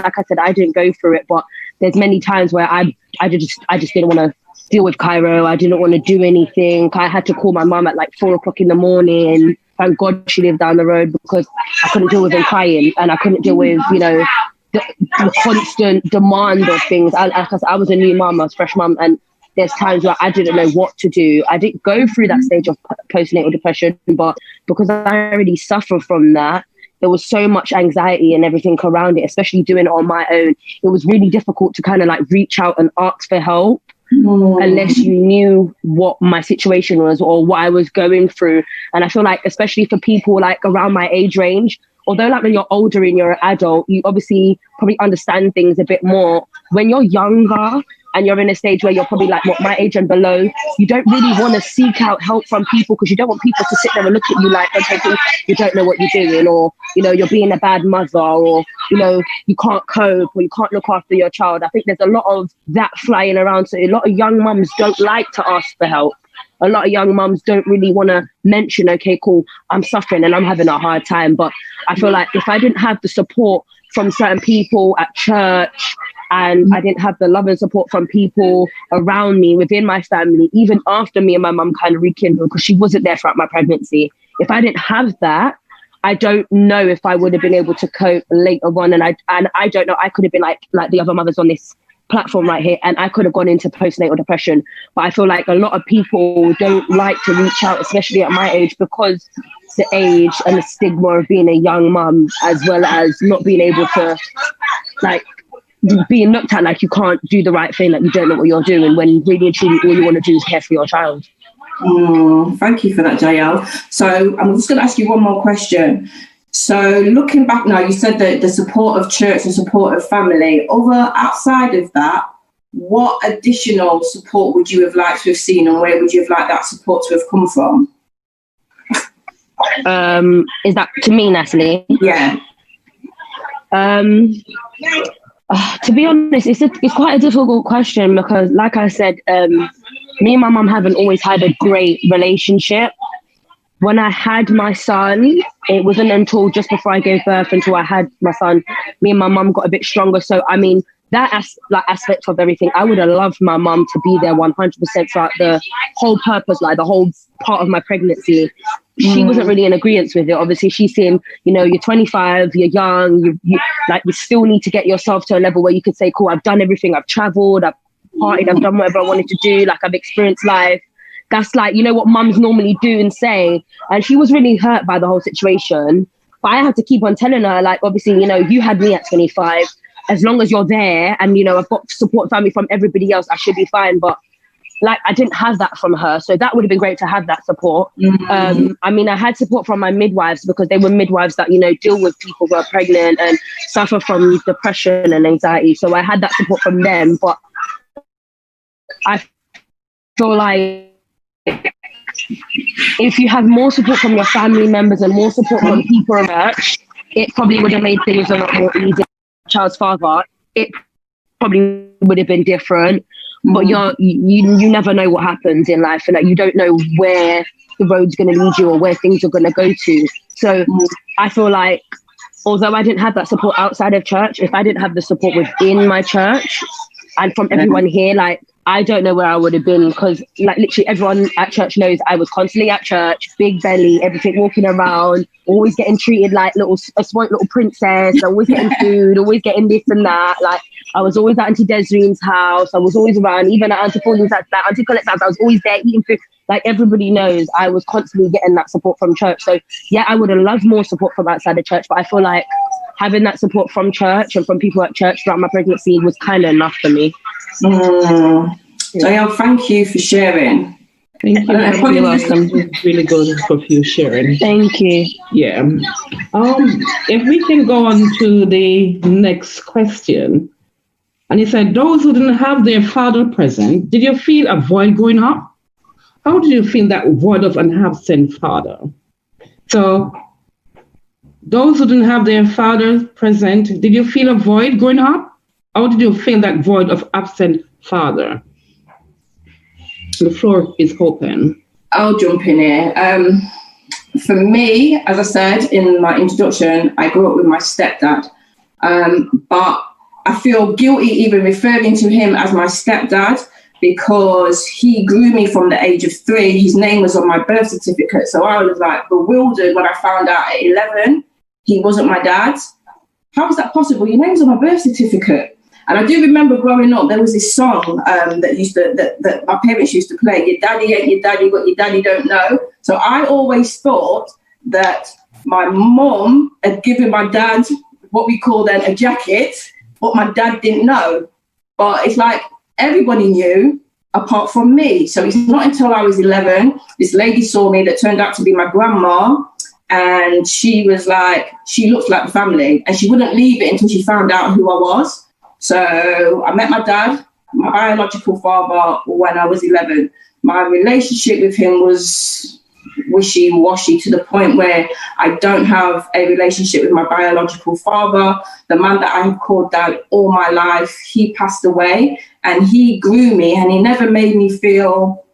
go through it, but there's many times where I just didn't want to deal with Cairo. I didn't want to do anything. I had to call my mum at like 4:00 in the morning. Thank God she lived down the road, because I couldn't deal with him crying, and I couldn't deal with, the constant demand of things. I was a new mum, I was a fresh mum, and there's times where I didn't know what to do. I didn't go through that stage of postnatal depression, but because I already suffer from that, there was so much anxiety and everything around it, especially doing it on my own. It was really difficult to kind of like reach out and ask for help unless you knew what my situation was or what I was going through. And I feel like, especially for people like around my age range, although like when you're older and you're an adult, you obviously probably understand things a bit more. When you're younger and you're in a stage where you're probably like what my age and below, you don't really want to seek out help from people, because you don't want people to sit there and look at you like, okay, you don't know what you're doing, or, you're being a bad mother, or, you can't cope, or you can't look after your child. I think there's a lot of that flying around. So a lot of young mums don't like to ask for help. A lot of young mums don't really want to mention, okay, cool, I'm suffering and I'm having a hard time. But I feel like if I didn't have the support from certain people at church, and I didn't have the love and support from people around me within my family, even after me and my mum kind of rekindled, because she wasn't there throughout my pregnancy. If I didn't have that, I don't know if I would have been able to cope later on. And I don't know, I could have been like the other mothers on this platform right here, and I could have gone into postnatal depression. But I feel like a lot of people don't like to reach out, especially at my age, because the age and the stigma of being a young mum, as well as not being able to like being looked at like you can't do the right thing, like you don't know what you're doing, when really and truly all you want to do is care for your child. Thank you for that, JL. So I'm just going to ask you one more question. So looking back now, you said that the support of church and support of family. Outside of that, what additional support would you have liked to have seen, and where would you have liked that support to have come from? Is that to me, Natalie? Yeah. To be honest, it's quite a difficult question, because like I said, me and my mum haven't always had a great relationship. When I had my son, it wasn't until just before I gave birth, until I had my son, me and my mum got a bit stronger. So, I mean, that aspect of everything, I would have loved my mum to be there 100% throughout the whole purpose, like the whole part of my pregnancy. She wasn't really in agreement with it. Obviously, she's saying, you're 25, you're young, you still need to get yourself to a level where you could say, cool, I've done everything, I've traveled, I've partied, I've done whatever I wanted to do, like I've experienced life. That's like, what mums normally do and say. And she was really hurt by the whole situation. But I had to keep on telling her, like, obviously, you had me at 25. As long as you're there and, I've got support family from everybody else, I should be fine. But like, I didn't have that from her. So that would have been great to have that support. I mean, I had support from my midwives, because they were midwives that, deal with people who are pregnant and suffer from depression and anxiety. So I had that support from them. But I feel like if you have more support from your family members and more support from people in church, it probably would have made things a lot more easy. Child's father, it probably would have been different. But you never know what happens in life, and that you don't know where the road's going to lead you or where things are going to go to. So I feel like, although I didn't have that support outside of church, if I didn't have the support within my church and from everyone here, like, I don't know where I would have been, because like literally everyone at church knows I was constantly at church, big belly, everything, walking around, always getting treated like a spoiled little princess, always getting food, always getting this and that. Like, I was always at Auntie Desrene's house. I was always around, even at Auntie Pauline's, at Auntie Colette's house. I was always there eating food. Like, everybody knows I was constantly getting that support from church. So yeah, I would have loved more support from outside the church, but I feel like having that support from church and from people at church throughout my pregnancy was kind of enough for me. JL, thank you for sharing. Thank you. You're welcome. It's really good for you sharing. Thank you. Yeah. If we can go on to the next question. And he said, those who didn't have their father present, did you feel a void growing up? How did you feel that void of an absent father? So those who didn't have their father present, did you feel a void growing up? how did you fill that void of absent father? The floor is open. I'll jump in here. For me, as I said in my introduction, I grew up with my stepdad. But I feel guilty even referring to him as my stepdad because he grew me from the age of 3. His name was on my birth certificate. So I was like bewildered when I found out at 11 he wasn't my dad. How was that possible? Your name's on my birth certificate. And I do remember growing up, there was this song that my parents used to play, your daddy ain't your daddy, but your daddy don't know. So I always thought that my mum had given my dad what we call then a jacket, but my dad didn't know. But it's like everybody knew apart from me. So it's not until I was 11, this lady saw me that turned out to be my grandma. And she was like, she looked like the family and she wouldn't leave it until she found out who I was. So I met my dad, my biological father, when I was 11. My relationship with him was wishy-washy to the point where I don't have a relationship with my biological father. The man that I have called dad all my life, he passed away and he grew me and he never made me feel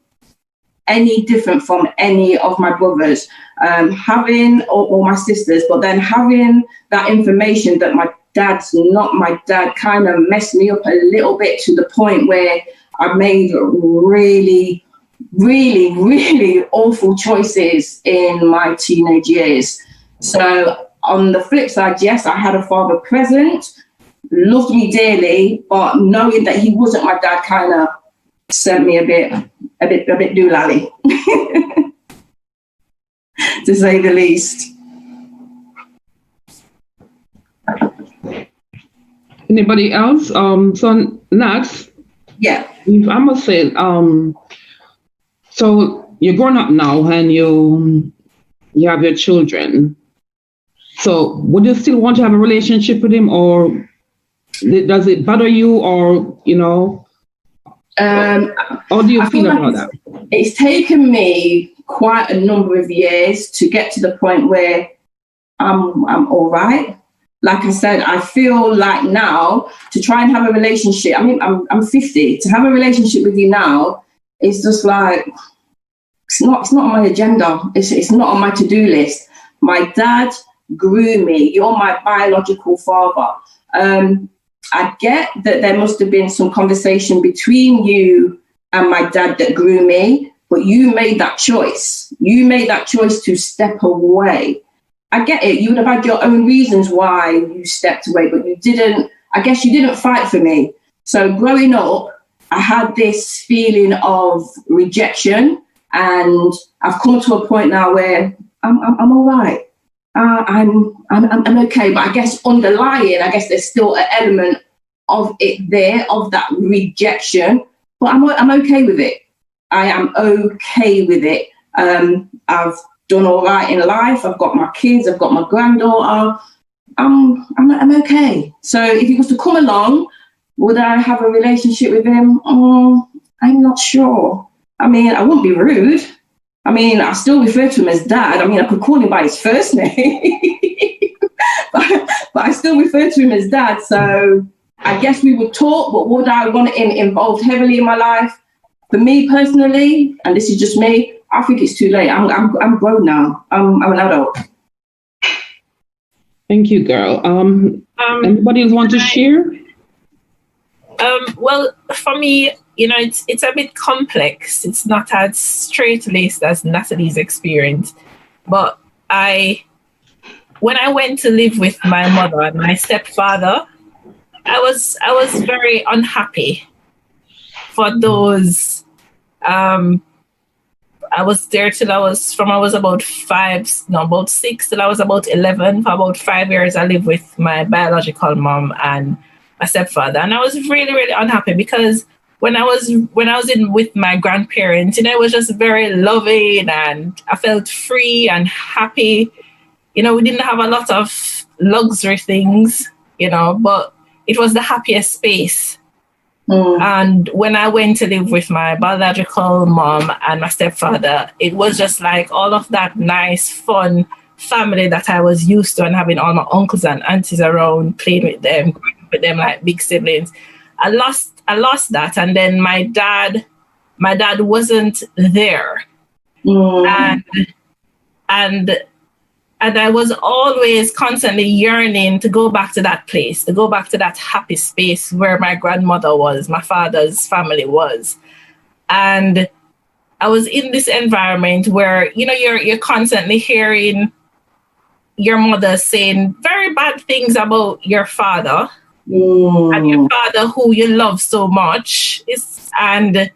any different from any of my brothers, or my sisters, but then having that information that my dad's not my dad kind of messed me up a little bit to the point where I made really, really, really awful choices in my teenage years. So on the flip side, yes, I had a father present, loved me dearly, but knowing that he wasn't my dad kind of sent me a bit doolally, to say the least. Anybody else? So Nat, yeah, I must say, so you're growing up now and you have your children. So would you still want to have a relationship with him, or does it bother you, or how do you feel about that? It's taken me quite a number of years to get to the point where I'm all right. Like I said, I feel like now to try and have a relationship, I mean, I'm 50. To have a relationship with you now is just like, it's not on my agenda. It's not on my to-do list. My dad grew me. You're my biological father. I get that there must have been some conversation between you and my dad that grew me, but you made that choice. You made that choice to step away. I get it. You would have had your own reasons why you stepped away, but you didn't, I guess you didn't fight for me. So growing up, I had this feeling of rejection, and I've come to a point now where I'm all right. I'm okay, but I guess underlying, I guess there's still an element of it there, of that rejection, but I'm okay with it. I am okay with it. I've done all right in life. I've got my kids. I've got my granddaughter. I'm okay. So if he was to come along, would I have a relationship with him? I'm not sure. I mean, I wouldn't be rude. I mean, I still refer to him as dad. I mean, I could call him by his first name, but I still refer to him as dad. So I guess we would talk, but would I want him involved heavily in my life? For me personally, and this is just me, I think it's too late. I'm grown now. I'm an adult. Thank you, girl. Anybody else want to share? Well, for me, it's a bit complex. It's not as straight-laced as Natalie's experience. But when I went to live with my mother and my stepfather, I was very unhappy for those. I was there till I was about 6 till I was about 11. For about 5 years, I lived with my biological mom and my stepfather, and I was really, really unhappy because when I was in with my grandparents, it was just very loving, and I felt free and happy. We didn't have a lot of luxury things, but it was the happiest space. And when I went to live with my biological mom and my stepfather, it was just like all of that nice, fun family that I was used to, and having all my uncles and aunties around, playing with them, with them like big siblings. I lost that, and then my dad wasn't there, and I was always constantly yearning to go back to that place, to go back to that happy space where my grandmother was, my father's family was. And I was in this environment where, you're constantly hearing your mother saying very bad things about your father, and your father who you love so much. And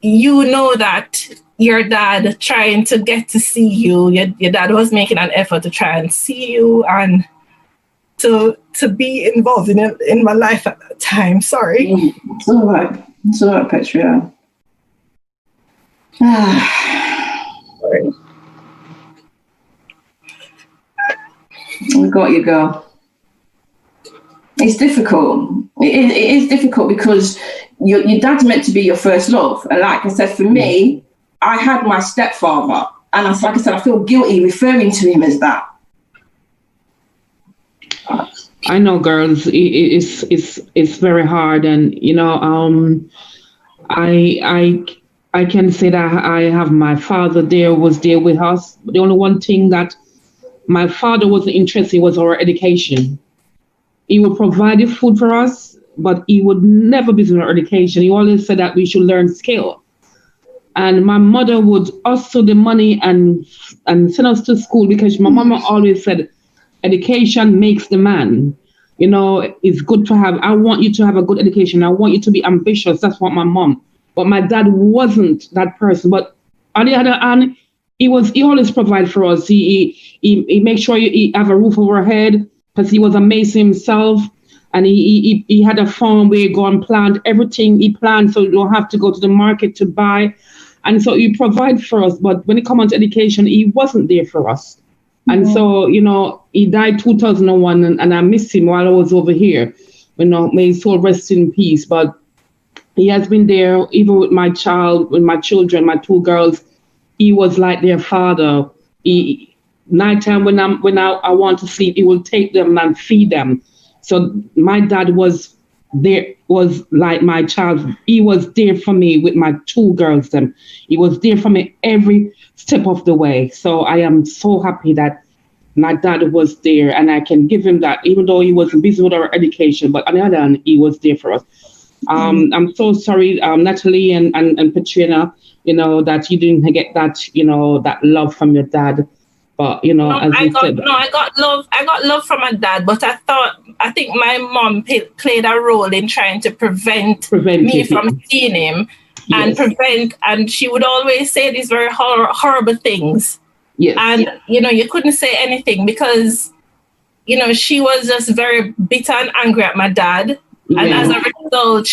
you know that your dad trying to get to see you, your dad was making an effort to try and see you and to be involved in my life at that time. Sorry. It's all right. It's all right, Petria. Sorry. We got you, girl. It's difficult. It is difficult because your dad's meant to be your first love. And like I said, for me, I had my stepfather. And like I said, I feel guilty referring to him as that. I know, girls, it's very hard. And, I can say that I have my father was there with us. The only one thing that my father wasn't interested in was our education. He would provide the food for us, but he would never be in our education. He always said that we should learn skill. And my mother would hustle the money and send us to school because my mama always said, education makes the man. It's good to have, I want you to have a good education. I want you to be ambitious. That's what my mom. But my dad wasn't that person. But on the other hand, he always provide for us. He make sure he have a roof over our head because he was a mason himself. And he had a farm where he go and plant everything he planned, so you don't have to go to the market to buy. And so he provide for us. But when it comes to education, he wasn't there for us. And so, he died 2001 and I missed him while I was over here. May his soul rest in peace. But he has been there, even with my children, my two girls. He was like their father. Nighttime when I want to sleep, he will take them and feed them. So my dad was like my child. He was there for me with my two girls. Then he was there for me every step of the way. So I am so happy that my dad was there, and I can give him that, even though he was busy with our education. But on the other hand, he was there for us. I'm so sorry, Natalie and Petrina, that you didn't get that, that love from your dad. But I got love from my dad, but I think my mom played a role in trying to prevent me from seeing him. Yes. And she would always say these very horrible things. Yes. And you couldn't say anything because she was just very bitter and angry at my dad. Yeah. And as a result,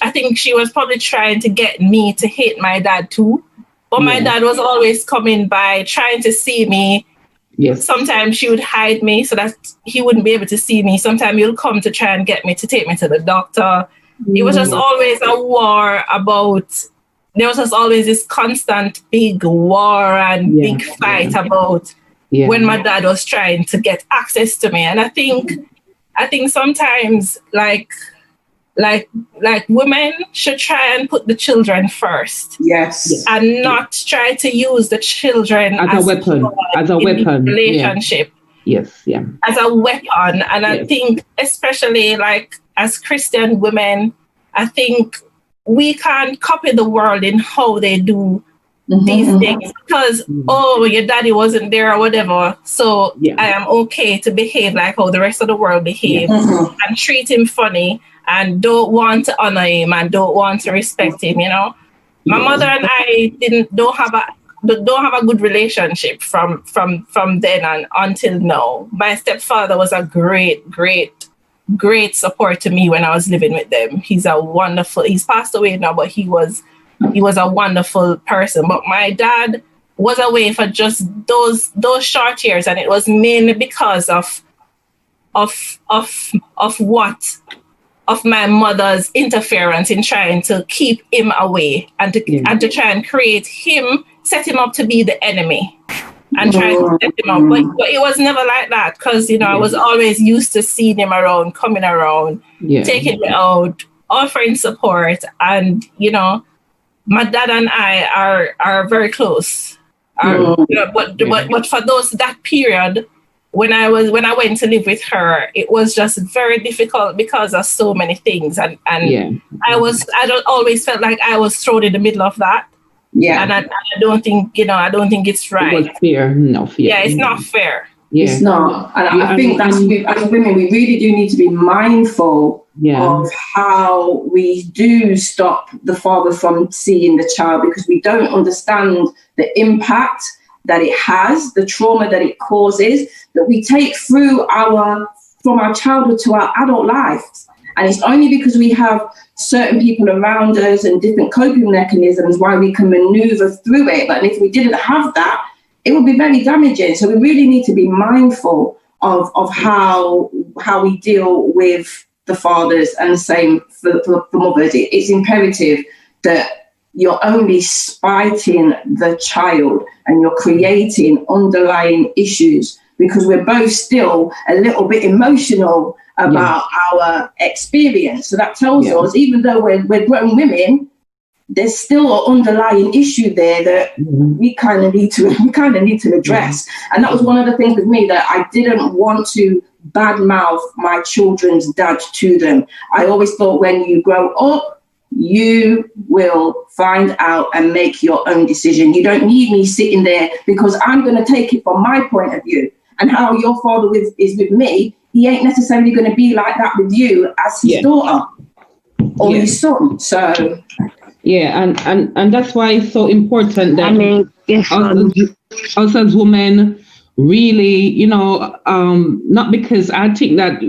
I think she was probably trying to get me to hate my dad too. But my dad was always coming by, trying to see me. Yes. Sometimes she would hide me so that he wouldn't be able to see me. Sometimes he'll come to try and get me to take me to the doctor. It was just always a war there was just always this constant big war and big fight about when my dad was trying to get access to me. And I think sometimes like women should try and put the children first. Yes. And not try to use the children as a weapon. As a weapon. Relationship. Yes, yeah. As a weapon. And I think especially as Christian women, I think we can't copy the world in how they do these things because, your daddy wasn't there or whatever. So I am okay to behave like how the rest of the world behaves and treat him funny and don't want to honor him and don't want to respect him, My mother and I don't have a good relationship from then and until now. My stepfather was a great support to me when I was living with them. He's passed away now, but he was a wonderful person. But my dad was away for just those short years, and it was mainly because of my mother's interference in trying to keep him away and to try and set him up to be the enemy. and try to set him up. But it was never like that because, I was always used to seeing him around, coming around, taking me out, offering support. And, my dad and I are very close. But for that period, when I went to live with her, it was just very difficult because of so many things, and I don't always felt like I was thrown in the middle of that. Yeah, and I don't think it's right. It was fair enough. Yeah, it's not fair. Yeah. It's not, and I think that's as women, we really do need to be mindful of how we do stop the father from seeing the child, because we don't understand the impact that it has, the trauma that it causes, that we take through from our childhood to our adult lives. And it's only because we have certain people around us and different coping mechanisms why we can maneuver through it. But if we didn't have that, it would be very damaging. So we really need to be mindful of how we deal with the fathers, and the same for mothers. It's imperative that you're only spiting the child and you're creating underlying issues, because we're both still a little bit emotional about our experience. So that tells us, even though we're grown women, there's still an underlying issue there that we kind of need to address. And that was one of the things with me, that I didn't want to badmouth my children's dad to them. I always thought, when you grow up, you will find out and make your own decision. You don't need me sitting there, because I'm going to take it from my point of view. And how your father is with me, he ain't necessarily going to be like that with you as his daughter or his son. So... yeah, and that's why it's so important that us as women really, not, because I think that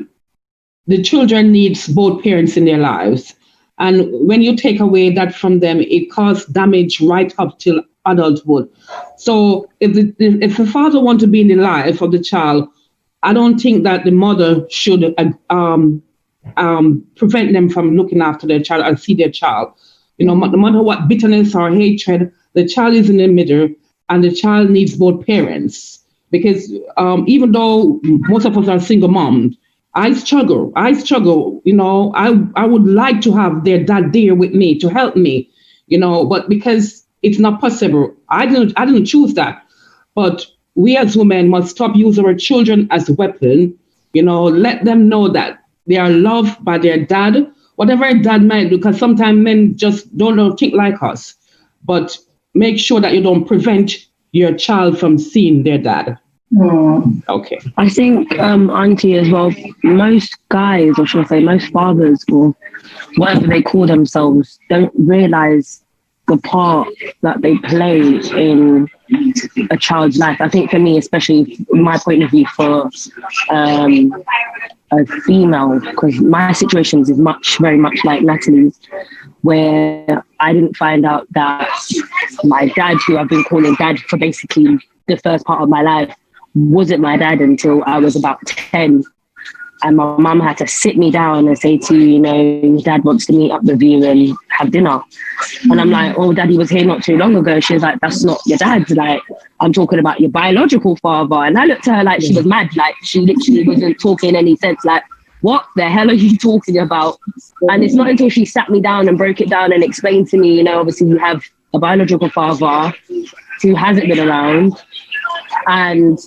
the children needs both parents in their lives. And when you take away that from them, it causes damage right up till adulthood. So if the father wants to be in the life of the child, I don't think that the mother should prevent them from looking after their child and see their child. No matter what bitterness or hatred, the child is in the middle, and the child needs both parents. Because even though most of us are single moms, I struggle. I would like to have their dad there with me to help me, but because it's not possible, I didn't choose that. But we as women must stop using our children as a weapon. Let them know that they are loved by their dad. Whatever a dad might do, because sometimes men just don't think like us. But make sure that you don't prevent your child from seeing their dad. Okay. I think, Auntie, as well, most guys, or should I say most fathers, or whatever they call themselves, don't realise the part that they play in a child's life. I think for me, especially from my point of view, for a female, because my situation is very much like Natalie's, where I didn't find out that my dad, who I've been calling dad for basically the first part of my life, wasn't my dad until I was about 10. And my mum had to sit me down and say to your dad wants to meet up with you and have dinner. And I'm like, oh, daddy was here not too long ago. She was like, that's not your dad. Like, I'm talking about your biological father. And I looked at her like she was mad. Like, she literally wasn't talking in any sense. Like, what the hell are you talking about? And it's not until she sat me down and broke it down and explained to me, obviously you have a biological father who hasn't been around, and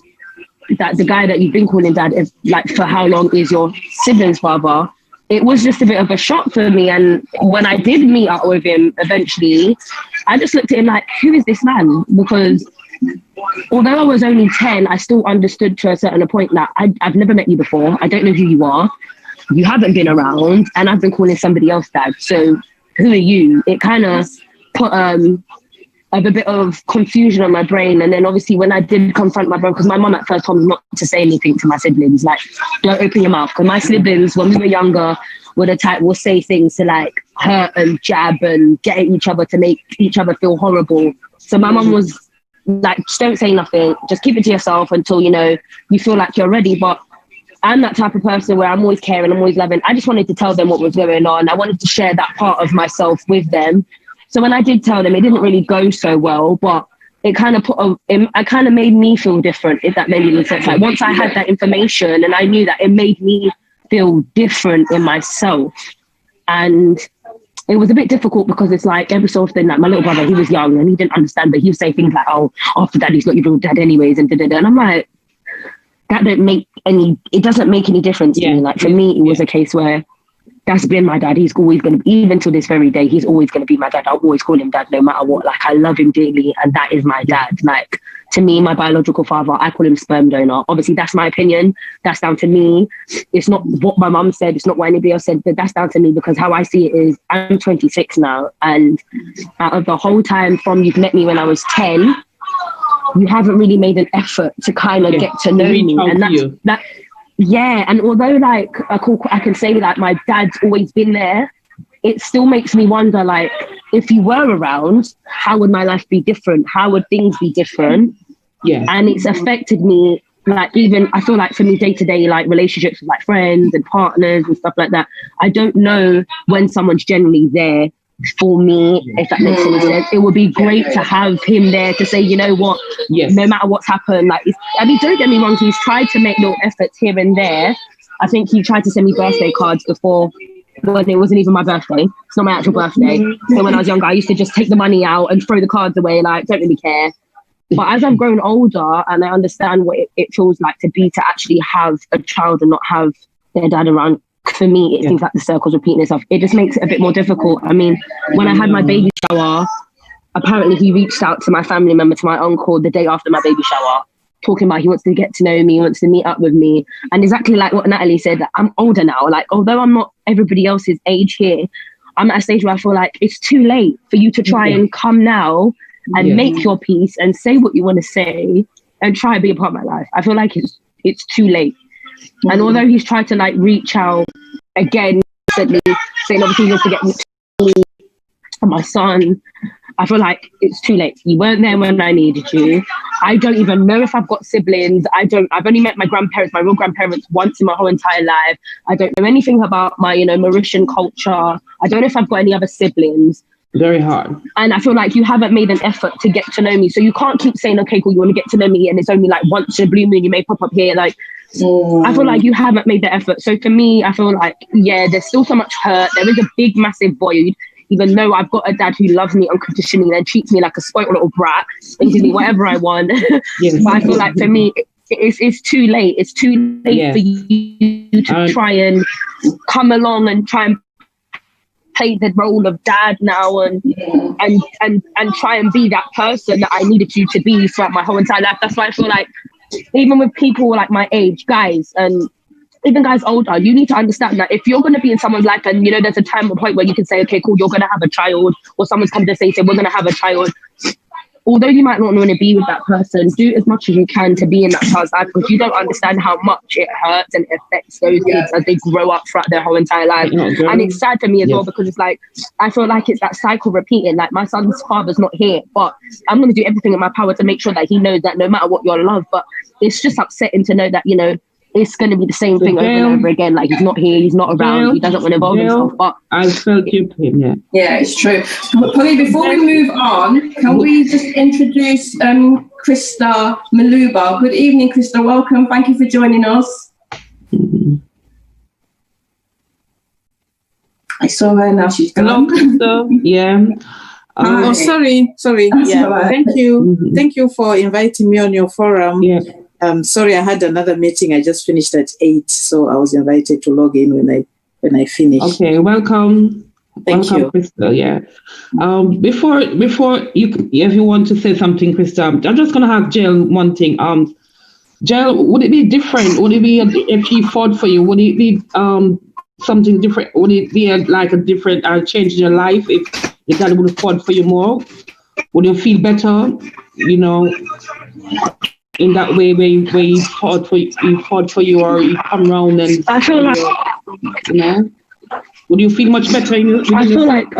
that the guy that you've been calling dad is, like, for how long is your sibling's father. It was just a bit of a shock for me. And when I did meet up with him eventually, I just looked at him like, who is this man? Because although I was only 10, I still understood to a certain point that I've never met you before. I don't know who you are. You haven't been around, and I've been calling somebody else dad. So who are you? It kind of put a bit of confusion on my brain. And then obviously when I did confront my brother, because my mum at first told me not to say anything to my siblings, like, don't open your mouth. Because my siblings, when we were younger, were the type will say things to like hurt and jab and get at each other to make each other feel horrible. So my mum was like, just don't say nothing. Just keep it to yourself until, you feel like you're ready. But I'm that type of person where I'm always caring, I'm always loving. I just wanted to tell them what was going on. I wanted to share that part of myself with them. So when I did tell them, it didn't really go so well, but it kind of made me feel different, if that made any sense. Like once I had that information and I knew that, it made me feel different in myself. And it was a bit difficult because it's like every so often, like my little brother, he was young and he didn't understand, but he would say things like, oh, after daddy's not your real dad anyways, and da-da-da. And I'm like, it doesn't make any difference to me. Like for me, it was a case where that's been my dad. He's always going to be, even to this very day, he's always going to be my dad. I'll always call him dad no matter what. Like I love him dearly and that is my dad. Like to me, my biological father, I call him sperm donor. Obviously that's my opinion. That's down to me. It's not what my mum said. It's not what anybody else said, but that's down to me because how I see it is I'm 26 now. And out of the whole time from you've met me when I was 10, you haven't really made an effort to kind of get to know me. And and although like I can say like my dad's always been there, it still makes me wonder, like, if you were around, how would my life be different? How would things be different? Yeah. And it's affected me, like, even I feel like for me day to day, like relationships with like friends and partners and stuff like that. I don't know when someone's generally there for me, if that makes any sense. It would be great to have him there to say, you know what, no matter what's happened, like, I mean, don't get me wrong, he's tried to make little efforts here and there. I think he tried to send me birthday cards before, when it wasn't even my birthday. It's not my actual birthday. So when I was younger, I used to just take the money out and throw the cards away, like, don't really care. But as I've grown older and I understand what it feels like to actually have a child and not have their dad around, for me, it seems like the circle's repeating itself. It just makes it a bit more difficult. I mean, when I had my baby shower, apparently he reached out to my family member, to my uncle, the day after my baby shower, talking about he wants to get to know me, he wants to meet up with me. And exactly like what Natalie said, I'm older now. Like, although I'm not everybody else's age here, I'm at a stage where I feel like it's too late for you to try and come now and make your peace and say what you want to say and try and be a part of my life. I feel like it's too late. And although he's tried to like reach out again, recently, saying obviously he wants to get me and my son, I feel like it's too late. You weren't there when I needed you. I don't even know if I've got siblings. I've only met my grandparents, my real grandparents, once in my whole entire life. I don't know anything about my, Mauritian culture. I don't know if I've got any other siblings. Very hard. And I feel like you haven't made an effort to get to know me. So you can't keep saying, okay, cool, you want to get to know me, and it's only like once in a blue moon you may pop up here. Like, I feel like you haven't made the effort. So for me, I feel like, there's still so much hurt. There is a big, massive void, even though I've got a dad who loves me unconditionally and treats me like a spoiled little brat and gives me whatever I want. But I feel like for me, it's too late. It's too late for you to try and come along and try and play the role of dad now and try and be that person that I needed you to be throughout my whole entire life. That's why I feel like even with people like my age, guys, and even guys older, you need to understand that if you're going to be in someone's life and, there's a time or point where you can say, okay, cool, you're going to have a child, or someone's come to say, we're going to have a child. Although you might not want to be with that person, do as much as you can to be in that child's life, because you don't understand how much it hurts and affects those kids as they grow up throughout their whole entire life. And it's sad for me as well, because it's like, I feel like it's that cycle repeating. Like, my son's father's not here, but I'm going to do everything in my power to make sure that he knows that no matter what, you're loved. But it's just upsetting to know that, it's going to be the same thing over and over again. Like, he's not here, he's not around, he doesn't want to involve himself. But I felt your pain, Yeah, it's true. Polly, before we move on, can we just introduce Krista Maluba? Good evening, Krista. Welcome. Thank you for joining us. I saw her, now she's gone. Hello, Krista. Sorry. Right. Thank you. Thank you for inviting me on your forum. Yeah. Sorry, I had another meeting. I just finished at 8, so I was invited to log in when I finished. Okay, welcome. Thank you, Krista. Yeah. Before if you want to say something, Krista, I'm just gonna ask Jill one thing. Jill, would it be different? Would it be if she fought for you? Would it be something different? Would it be like a different change in your life if your dad would have fought for you more? Would you feel better? In that way, where he fought for you, or you come around and I feel like, would you feel much better? I feel like,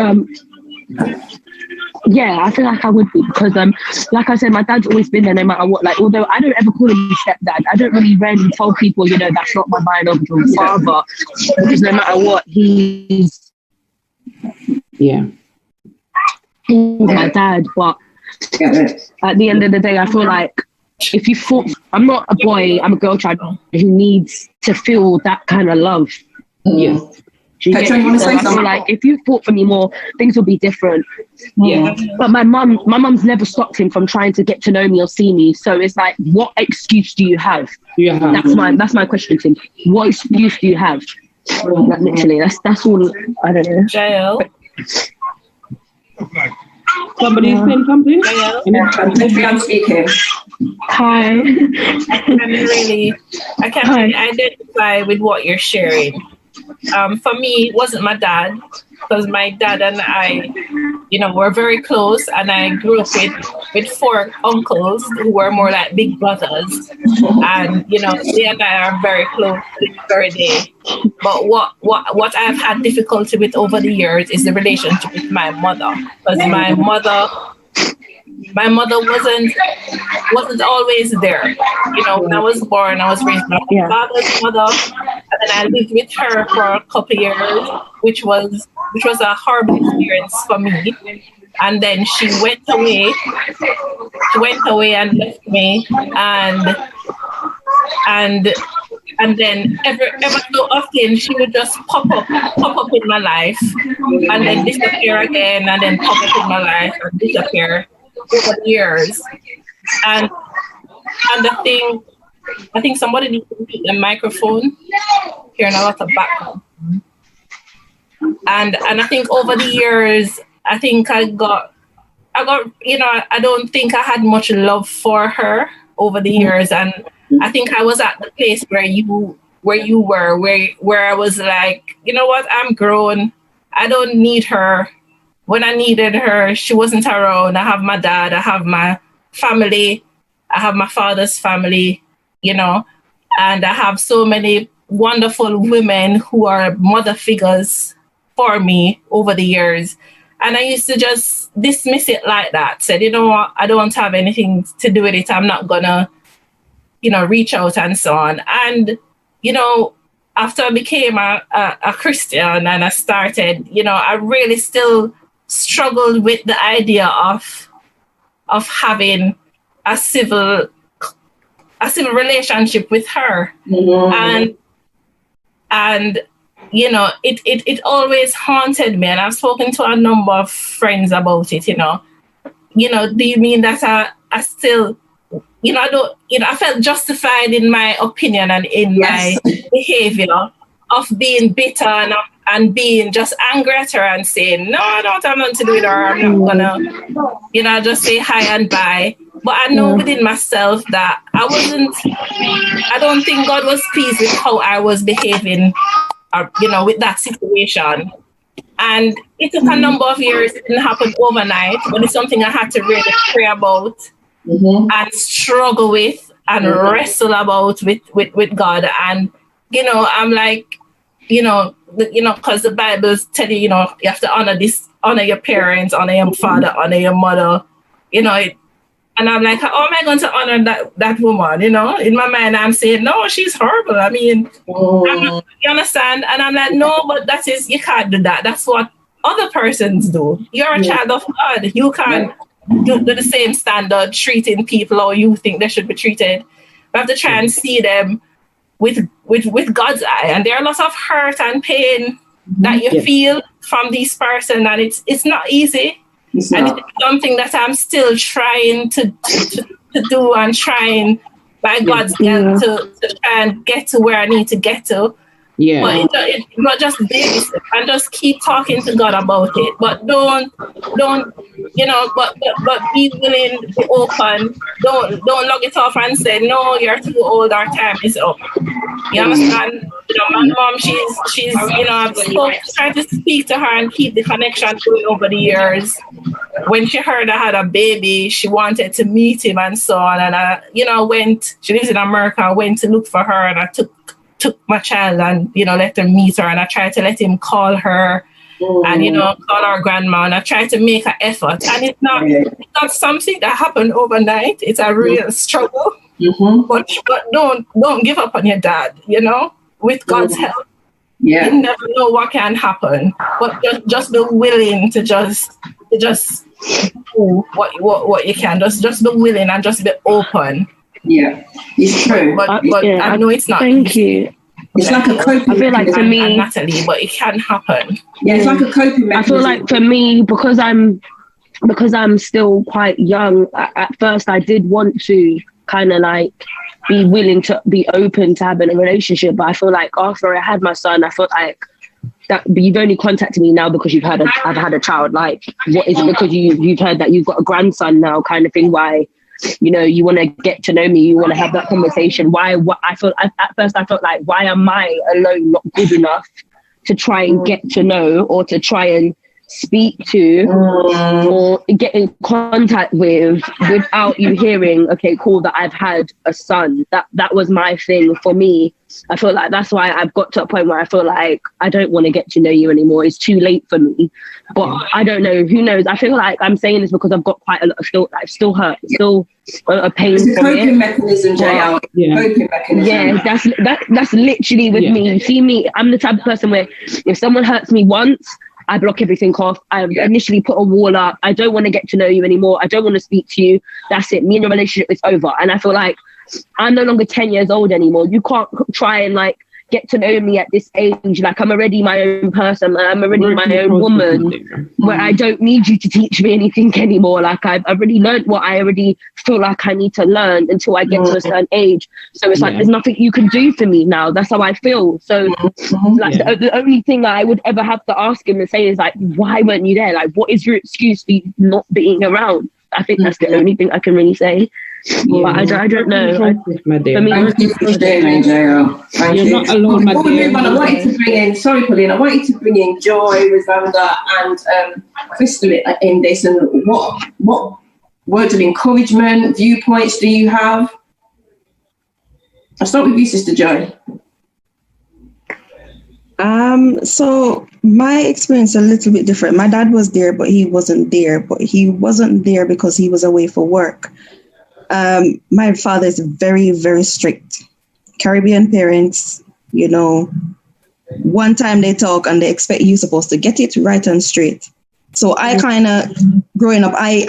I feel like I would be, because like I said, my dad's always been there no matter what. Like, although I don't ever call him stepdad, I don't really rarely tell people, that's not my biological father, because no matter what, he's my dad. But At the end of the day, I feel like if you thought, I'm not a boy, I'm a girl child who needs to feel that kind of love. Yeah. Petra, you want to say something? I feel like if you fought for me more, things would be different. Yeah. But my mum's never stopped him from trying to get to know me or see me. So it's like, what excuse do you have? Yeah. That's my question to him. What excuse do you have? Like, literally, that's all. I don't know. Jael. Somebody's saying something? I'm speaking. Hi. I can't really identify with what you're sharing. For me, it wasn't my dad, because my dad and I, were very close, and I grew up with 4 uncles who were more like big brothers, and they and I are very close to this very day. But what I've had difficulty with over the years is the relationship with my mother, because my mother wasn't always there. When I was born, I was raised by my father's mother, and then I lived with her for a couple of years, which was a horrible experience for me. And then she went away. She went away and left me, and then every so often she would just pop up in my life, and then disappear again, and then pop up in my life and disappear over the years. And the thing, I think somebody needs to mute the microphone. Hearing a lot of background. And I think over the years, I think I got, I don't think I had much love for her over the years. And I think I was at the place where you were, where I was like, you know what, I'm grown. I don't need her. When I needed her, she wasn't around. I have my dad, I have my family, I have my father's family, and I have so many wonderful women who are mother figures for me over the years. And I used to just dismiss it like that. Said, you know what, I don't have anything to do with it. I'm not gonna, reach out and so on. And, after I became a Christian and I started, I really still struggled with the idea of having a civil relationship with her. Mm-hmm. And it always haunted me, and I've spoken to a number of friends about it. Do you mean that I still, I felt justified in my opinion and in my behavior of being bitter and being just angry at her and saying, no, I don't have nothing to do with her. I'm not gonna, just say hi and bye. But I know within myself that I don't think God was pleased with how I was behaving, with that situation. And it took a number of years. It didn't happen overnight, but it's something I had to really pray about and struggle with and wrestle about with God. And, I'm like, because the Bible tells you, you have to honor your parents, honor your father, honor your mother, and I'm like, how am I going to honor that woman? In my mind, I'm saying, no, she's horrible. I mean, you understand? And I'm like, no, but you can't do that. That's what other persons do. You're a child of God. You can't do the same standard treating people how you think they should be treated. You have to try and see them with God's eye. And there are lots of hurt and pain that you feel from this person, and it's not easy. And it's something that I'm still trying to do, and trying by God's help to try and get to where I need to get to. Yeah. But it's not just babysit, and just keep talking to God about it. But don't but be willing, be open. Don't log it off and say, no, you're too old, our time is up. You understand? My mom, she's I've tried to speak to her and keep the connection going over the years. When she heard I had a baby, she wanted to meet him and so on. And I, went, she lives in America, I went to look for her, and I took my child and, let him meet her. And I tried to let him call her and, call our grandma. And I tried to make an effort. And it's not something that happened overnight. It's a real struggle. Mm-hmm. But don't give up on your dad, with God's help. Yeah. You never know what can happen. But just be willing to just just what you can. Just be willing and just be open. Yeah, it's true. But I know it's not. Thank you. It's like a coping. I feel like for me, and Natalie, but it can happen. Yeah, it's like a coping mechanism. I feel like for me, because I'm still quite young. At first, I did want to kind of like be willing to be open to having a relationship, but I feel like after I had my son, I felt like that. But you've only contacted me now because I've had a child. Like, what is it because you've heard that you've got a grandson now, kind of thing? Why? You know, you want to get to know me, you want to have that conversation. Why? What I felt at first, I felt like, why am I alone not good enough to try and get to know or to try and speak to or get in contact with without you hearing, okay, cool, that I've had a son. That was my thing for me. I feel like that's why I've got to a point where I feel like I don't want to get to know you anymore. It's too late for me. But I don't know. Who knows? I feel like I'm saying this because I've got quite a lot of still hurt, still a pain. It's a coping mechanism, JL. Coping mechanism. Yeah, that's literally with me. You see me, I'm the type of person where if someone hurts me once, I block everything off. I initially put a wall up. I don't want to get to know you anymore. I don't want to speak to you. That's it. Me and your relationship is over. And I feel like I'm no longer 10 years old anymore. You can't try and like get to know me at this age. Like, I'm already my own person. I'm already my own woman where I don't need you to teach me anything anymore. Like, I've already learned what I already feel like I need to learn until I get to a certain age. So it's like, there's nothing you can do for me now. That's how I feel. So like the only thing that I would ever have to ask him and say is like, why weren't you there? Like, what is your excuse for you not being around? I think that's the only thing I can really say. But I don't know. Thank you for sharing, JL. Thank you. You're not alone, my dear. I wanted to bring in, sorry, Pauline, I wanted to bring in Joy, Rosanda, and Crystal in this. And what words of encouragement, viewpoints do you have? I'll start with you, Sister Joy. So my experience is a little bit different. My dad was there, but he wasn't there. But he wasn't there because he was away for work. My father is very, very strict. Caribbean parents, you know, one time they talk and they expect you supposed to get it right and straight. So I kind of, growing up, I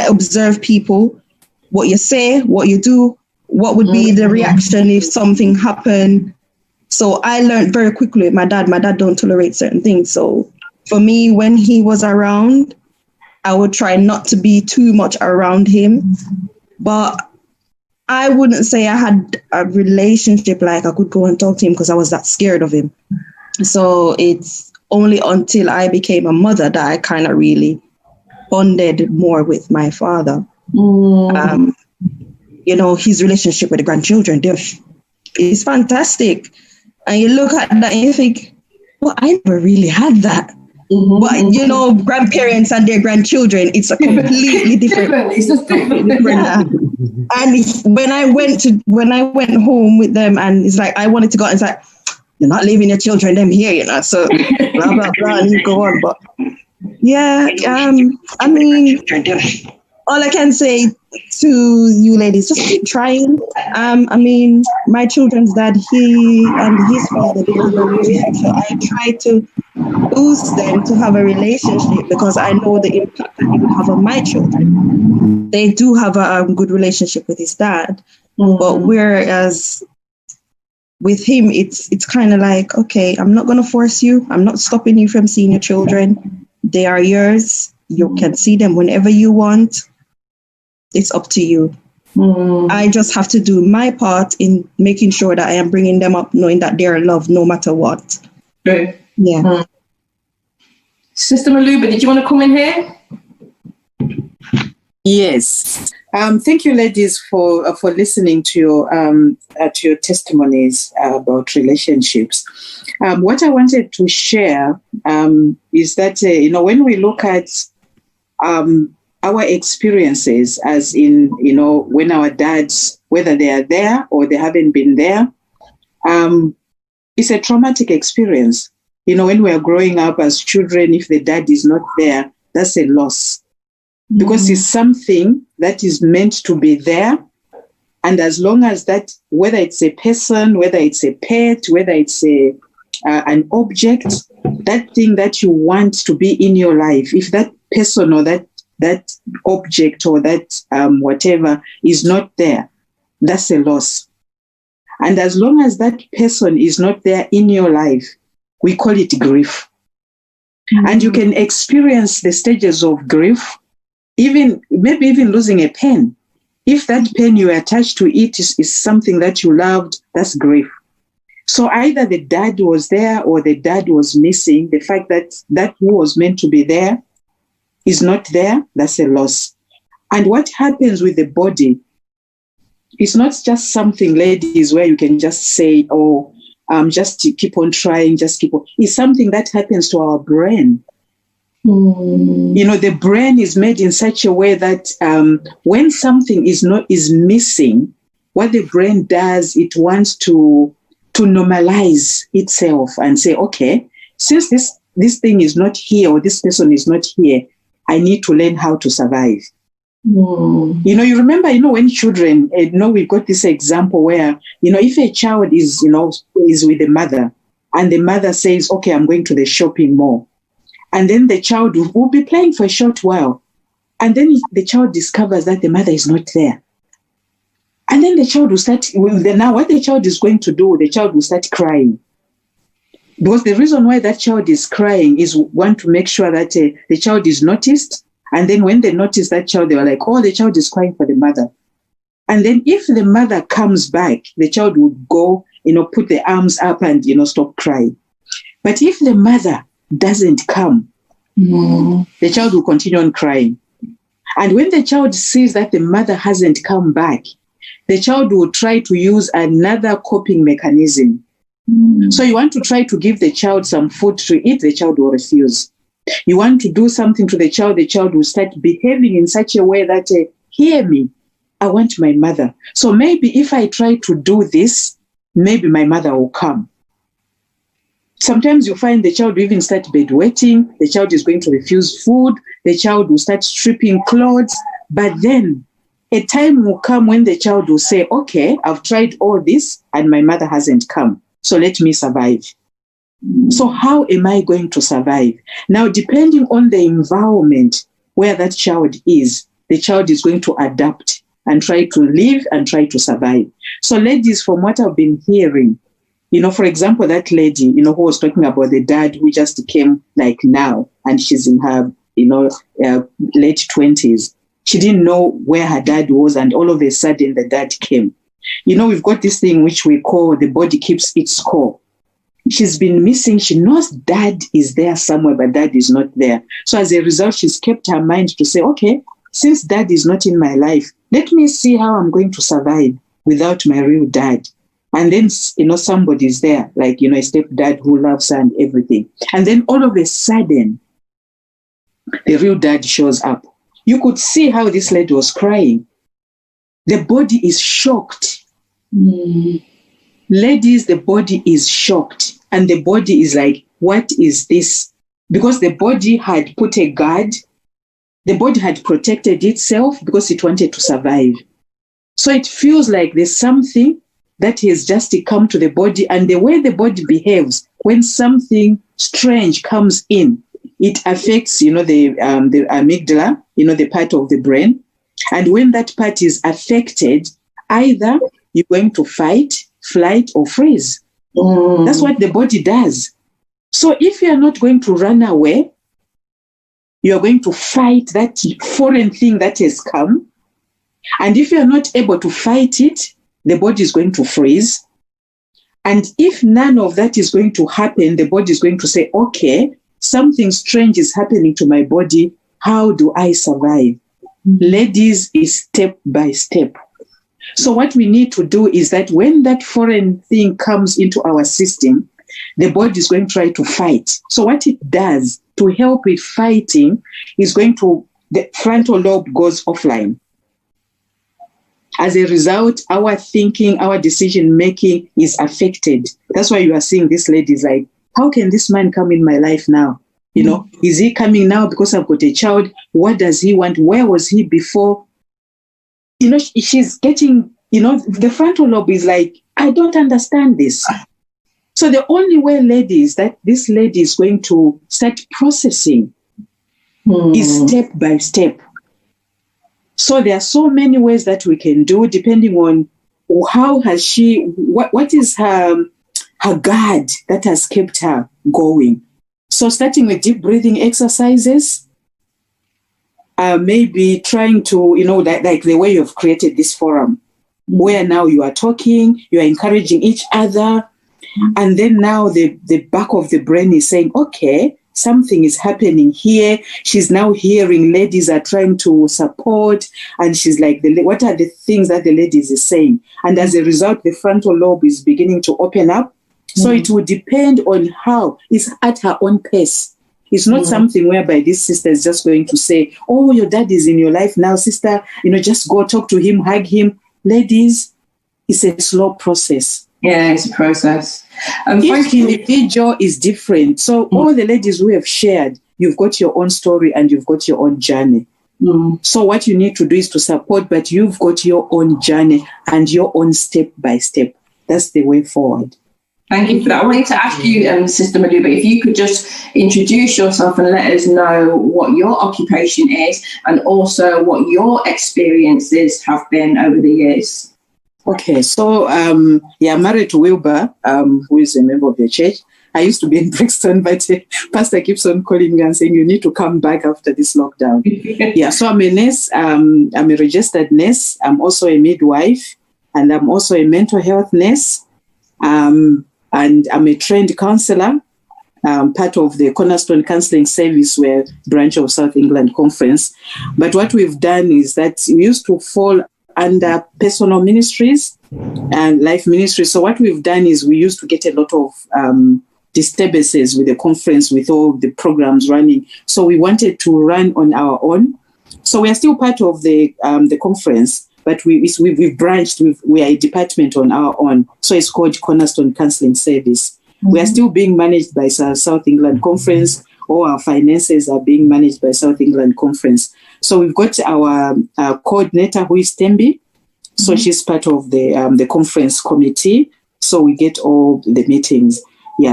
observe people, what you say, what you do, what would be the reaction if something happened. So I learned very quickly with my dad. My dad don't tolerate certain things. So for me, when he was around, I would try not to be too much around him. But I wouldn't say I had a relationship like I could go and talk to him because I was that scared of him. So it's only until I became a mother that I kind of really bonded more with my father. You know, his relationship with the grandchildren is fantastic. And you look at that and you think, well, I never really had that. But, you know, grandparents and their grandchildren, it's a completely different. It's just different. And when I went home with them, and it's like I wanted to go, and it's like, you're not leaving your children them here, you know. So blah blah blah, and you go on. But yeah, I mean, all I can say to you ladies, just keep trying. I mean, my children's dad, he and his father, they have a relationship. So I try to boost them to have a relationship because I know the impact that it would have on my children. They do have a good relationship with his dad, but whereas with him, it's kind of like, okay, I'm not going to force you. I'm not stopping you from seeing your children. They are yours. You can see them whenever you want. It's up to you. I just have to do my part in making sure that I am bringing them up, knowing that they are loved no matter what. True. Yeah. Sister Maluba, did you want to come in here? Yes. Thank you, ladies, for listening to your testimonies about relationships. What I wanted to share is that you know, when we look at our experiences, as in, you know, when our dads, whether they are there or they haven't been there, it's a traumatic experience. You know, when we are growing up as children, if the dad is not there, that's a loss. Because it's something that is meant to be there. And as long as that, whether it's a person, whether it's a pet, whether it's an object, that thing that you want to be in your life, if that person or that object or that whatever is not there, that's a loss. And as long as that person is not there in your life, we call it grief. Mm-hmm. And you can experience the stages of grief, maybe even losing a pen. If that pen you attached to it is something that you loved, that's grief. So either the dad was there or the dad was missing. The fact that who was meant to be there is not there, that's a loss. And what happens with the body, it's not just something, ladies, where you can just say, just to keep on trying, it's something that happens to our brain. Mm. The brain is made in such a way that when something is missing, what the brain does, it wants to normalize itself and say, okay, since this thing is not here or this person is not here, I need to learn how to survive. Mm. You remember, when children, we've got this example where, if a child is with the mother and the mother says, okay, I'm going to the shopping mall. And then the child will be playing for a short while. And then the child discovers that the mother is not there. And then the child will start, now what the child is going to do, the child will start crying. Because the reason why that child is crying is want to make sure that the child is noticed. And then when they notice that child, they were like, oh, the child is crying for the mother. And then if the mother comes back, the child would go, put the arms up and, stop crying. But if the mother doesn't come, the child will continue on crying. And when the child sees that the mother hasn't come back, the child will try to use another coping mechanism. So you want to try to give the child some food to eat, the child will refuse. You want to do something to the child will start behaving in such a way that, hear me, I want my mother. So maybe if I try to do this, maybe my mother will come. Sometimes you find the child will even start bedwetting, the child is going to refuse food, the child will start stripping clothes, but then a time will come when the child will say, okay, I've tried all this and my mother hasn't come, so let me survive. So how am I going to survive? Now, depending on the environment where that child is, the child is going to adapt and try to live and try to survive. So ladies, from what I've been hearing, for example, that lady, who was talking about the dad who just came like now, and she's in her, late 20s. She didn't know where her dad was, and all of a sudden the dad came. We've got this thing which we call the body keeps its score. She's been missing. She knows dad is there somewhere, but dad is not there. So as a result, she's kept her mind to say, okay, since dad is not in my life, let me see how I'm going to survive without my real dad. And then, somebody's there, like, a stepdad who loves her and everything. And then all of a sudden, the real dad shows up. You could see how this lady was crying. The body is shocked. Ladies, the body is shocked. And the body is like, what is this? Because the body had put a guard. The body had protected itself because it wanted to survive. So it feels like there's something that has just come to the body. And the way the body behaves, when something strange comes in, it affects, the amygdala, the part of the brain. And when that part is affected, either you're going to fight, flight, or freeze. That's what the body does. So if you're not going to run away, you're going to fight that foreign thing that has come. And if you're not able to fight it, the body is going to freeze. And if none of that is going to happen, the body is going to say, okay, something strange is happening to my body. How do I survive? Ladies, is step by step. So what we need to do is that when that foreign thing comes into our system, the body is going to try to fight. So what it does to help it fighting is the frontal lobe goes offline. As a result, our thinking, our decision-making is affected. That's why you are seeing this lady is like, how can this man come in my life now? Is he coming now because I've got a child? What does he want? Where was he before? She's getting, the frontal lobe is like, I don't understand this. So the only way, ladies, that this lady is going to start processing is step by step. So there are so many ways that we can do, depending on how has she, what is her guard that has kept her going. So starting with deep breathing exercises, maybe trying to, like the way you've created this forum, where now you are talking, you are encouraging each other, and then now the back of the brain is saying, okay, something is happening here. She's now hearing ladies are trying to support, and she's like, what are the things that the ladies is saying? And as a result, the frontal lobe is beginning to open up. So it will depend on how it's at her own pace. It's not something whereby this sister is just going to say, oh, your dad is in your life now, sister, just go talk to him, hug him. Ladies, it's a slow process. Yeah, it's a process. Each individual is different. So all the ladies who have shared, you've got your own story and you've got your own journey. So what you need to do is to support, but you've got your own journey and your own step by step. That's the way forward. Thank you for that. I wanted to ask you, Sister Maluba, if you could just introduce yourself and let us know what your occupation is and also what your experiences have been over the years. Okay, so I'm married to Wilbur, who is a member of the church. I used to be in Brixton, but Pastor keeps on calling me and saying, you need to come back after this lockdown. So I'm a nurse. I'm a registered nurse. I'm also a midwife, and I'm also a mental health nurse. And I'm a trained counselor, part of the Cornerstone Counselling Service, where branch of South England Conference. But what we've done is that we used to fall under personal ministries and life ministries. So what we've done is we used to get a lot of disturbances with the conference, with all the programs running. So we wanted to run on our own. So we are still part of the conference, but we've branched. We are a department on our own. So it's called Cornerstone Counselling Service. We are still being managed by South England Conference. All our finances are being managed by South England Conference. So we've got our coordinator, who is Tembi. So she's part of the conference committee. So we get all the meetings.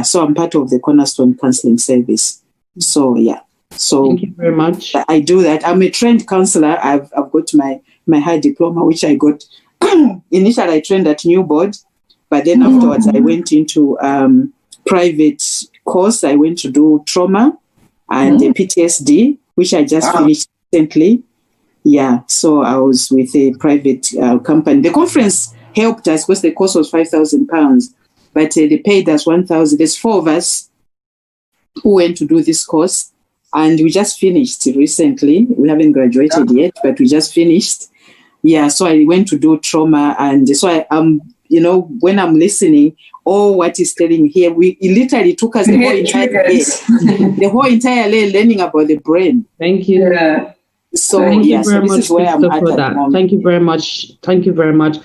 So I'm part of the Cornerstone Counselling Service. So thank you very much. I do that. I'm a trained counsellor. I've got my high diploma, which I got. Initially, I trained at Newboard, but then afterwards I went into private course. I went to do trauma and PTSD, which I just finished recently. So I was with a private company. The conference helped us because the course was £5,000, but they paid us 1,000. There's 4 of us who went to do this course, and we just finished recently. We haven't graduated yet, but we just finished. So I went to do trauma, and so when I'm listening, what is telling here, it literally took us the whole entire day learning about the brain. Thank you. So thank you very this much, is where I'm at for that. Moment. Thank you very much. Thank you very much.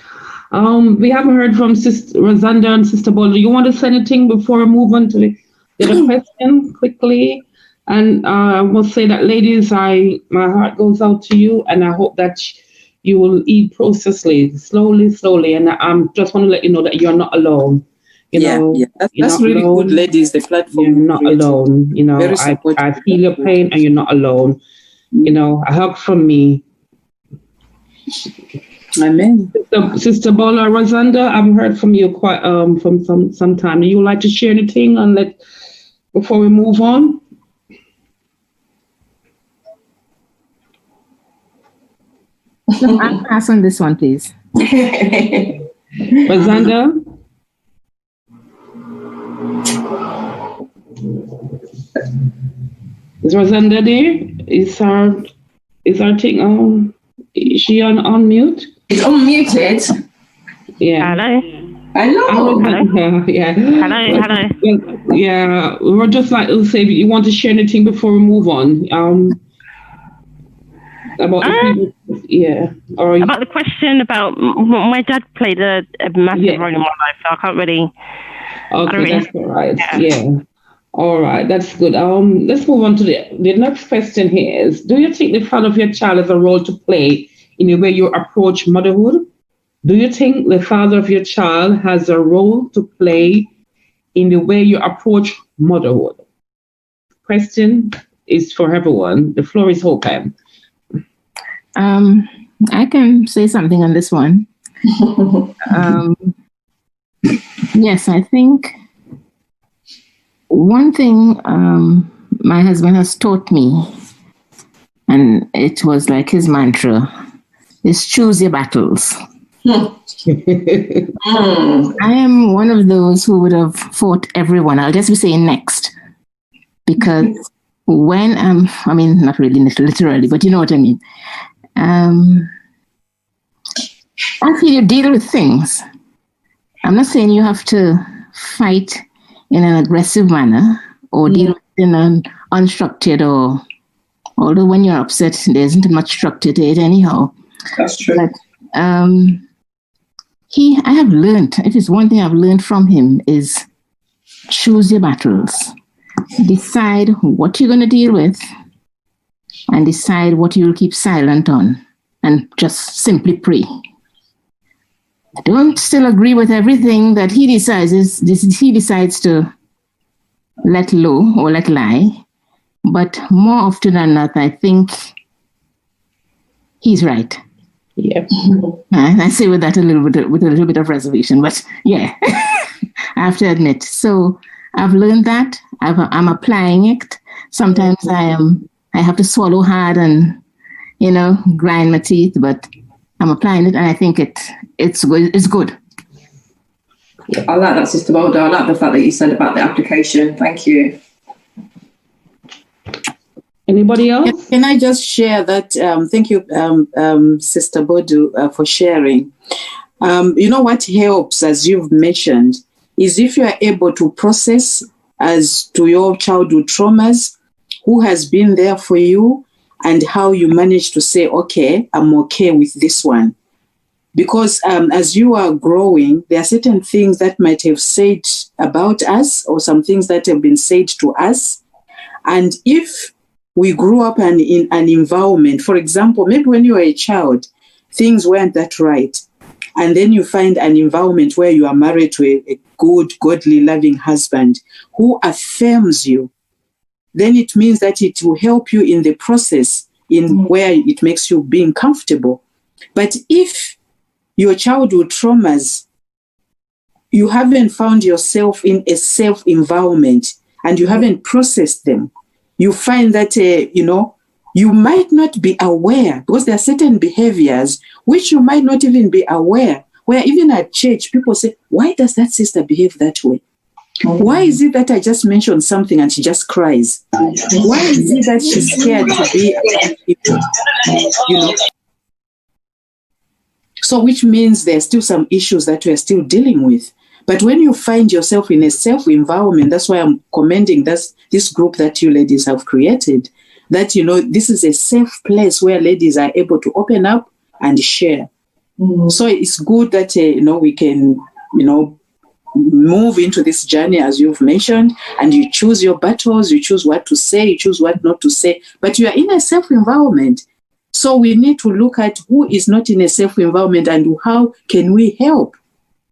We haven't heard from Sister Rosanda and Sister Bola. Do you want to say anything before we move on to the other question quickly? And I will say that, ladies, my heart goes out to you, and I hope that you will eat processly, slowly. And I just want to let you know that you're not alone. That's really good, ladies. The platform. You're not alone. I feel your pain, and you're not alone. A hug from me. Amen. Sister Bola, Rosanda, I've heard from you quite from some time. Do you like to share anything before we move on? I'll pass on this one, please. Rosanda? Is Rosanda there? Is our thing on? Is she on mute? It's unmuted. Yeah. Hello. Hello. Yeah. We were just like to say, you want to share anything before we move on? About the people, about the question about my dad played a massive role in my life, so I can't really. Okay, that's all right. Yeah. All right, that's good. Let's move on to the next question here is, do you think the father of your child has a role to play in the way you approach motherhood? Do you think the father of your child has a role to play in the way you approach motherhood? Question is for everyone. The floor is open. I can say something on this one. Yes, I think one thing my husband has taught me, and it was like his mantra, is choose your battles. I am one of those who would have fought everyone. I'll just be saying next. Because when I mean, not really literally, but you know what I mean. I feel you deal with things. I'm not saying you have to fight in an aggressive manner or deal with it in an unstructured or, although when you're upset, there isn't much structure to it anyhow. That's true. But, I have learned, if it's one thing I've learned from him, is choose your battles. Decide what you're going to deal with and decide what you'll keep silent on, and just simply pray. I don't still agree with everything that he decides. He decides to let low or let lie, but more often than not, I think he's right. Yeah, I say with that with a little bit of reservation, but yeah, I have to admit. So I've learned that. I'm applying it. Sometimes I have to swallow hard and grind my teeth, but I'm applying it, and I think it's good. It's good. Yeah, I like that, Sister Waldo. I like the fact that you said about the application. Thank you. Anybody else? Can I just share that? Thank you, Sister Bodu, for sharing. What helps, as you've mentioned, is if you are able to process as to your childhood traumas, who has been there for you, and how you manage to say, okay, I'm okay with this one. Because as you are growing, there are certain things that might have said about us, or some things that have been said to us. And if we grew up in an environment, for example, maybe when you were a child, things weren't that right. And then you find an environment where you are married to a good, godly, loving husband who affirms you, then it means that it will help you in the process in where it makes you being comfortable. But if your childhood traumas, you haven't found yourself in a safe environment and you haven't processed them, you find that, you might not be aware, because there are certain behaviors which you might not even be aware, where even at church, people say, why does that sister behave that way? Why is it that I just mentioned something and she just cries? Why is it that she's scared to be around people? So which means there's still some issues that we're still dealing with. But when you find yourself in a safe environment, that's why I'm commending this group that you ladies have created, that, this is a safe place where ladies are able to open up and share. So it's good that, we can, move into this journey, as you've mentioned, and you choose your battles, you choose what to say, you choose what not to say, but you are in a safe environment. So we need to look at who is not in a safe environment and how can we help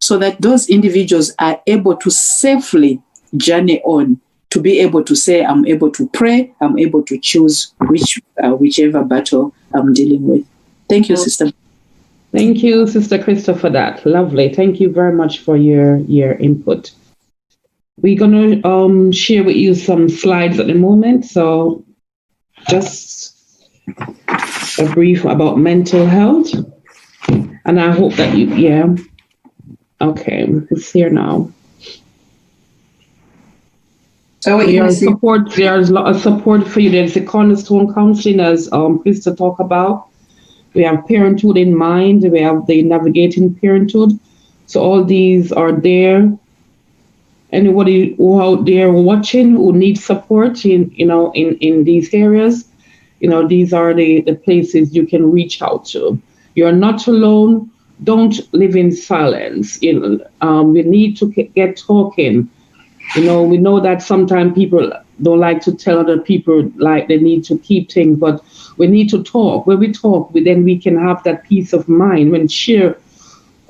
so that those individuals are able to safely journey on, to be able to say, I'm able to pray, I'm able to choose whichever battle I'm dealing with. Thank you, Sister. Thank you, Sister Krista, for that. Lovely. Thank you very much for your input. We're going to share with you some slides at the moment. So just a brief about mental health. And I hope that okay, it's here now. So there's a lot of support for you. There's the cornerstone counseling, as Krista talked about. We have parenthood in mind. We have the navigating parenthood. So all these are there. Anybody who out there watching who needs support in these areas, these are the places you can reach out to. You're not alone. Don't live in silence. We need to get talking. We know that sometimes people don't like to tell other people like they need to keep things, but we need to talk. When we talk, then we can have that peace of mind when share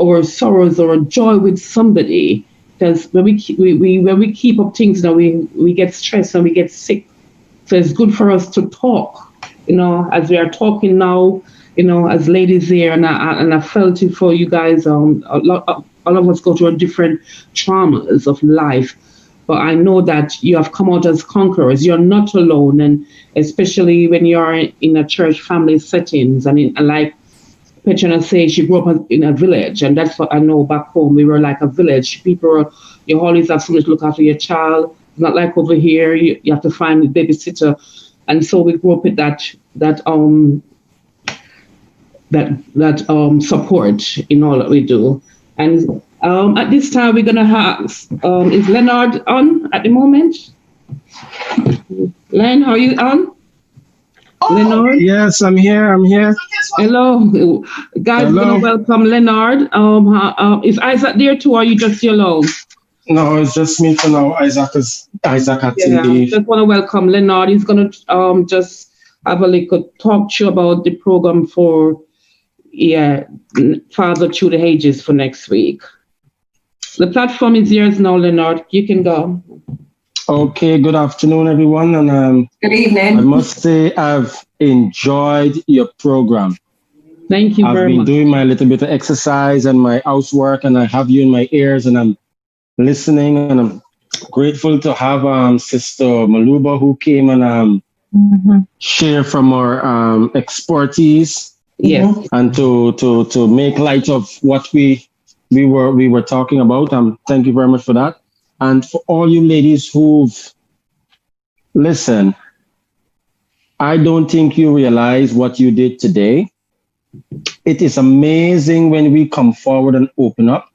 our sorrows or joy with somebody. Because when we keep up things, we get stressed and we get sick. So it's good for us to talk, as we are talking now, as ladies here, and I felt it for you guys. All of us go through different traumas of life, but I know that you have come out as conquerors. You're not alone, and especially when you are in a church family settings, and like Petrina say, she grew up in a village, and that's what I know back home. We were like a village. You always have somebody to look after your child. It's not like over here, you have to find a babysitter. And so we grew up with that support in all that we do. And at this time, we're going to have, is Leonard on at the moment? Len, are you on? Leonard? Yes, I'm here. Hello. Guys, we're going to welcome Leonard. Is Isaac there too, or are you just alone? No, it's just me for now. Isaac had to leave. Just want to welcome Leonard. He's going to just have a little talk to you about the program for Father Through the Ages for next week. The platform is yours now, Leonard. You can go. Okay, good afternoon, everyone. And good evening. I must say I've enjoyed your program. Thank you very much. I've been doing my little bit of exercise and my housework, and I have you in my ears, and I'm listening, and I'm grateful to have Sister Maluba who came and share from our expertise. Yes. And to make light of what we were talking about. Thank you very much for that. And for all you ladies listen, I don't think you realize what you did today. It is amazing when we come forward and open up.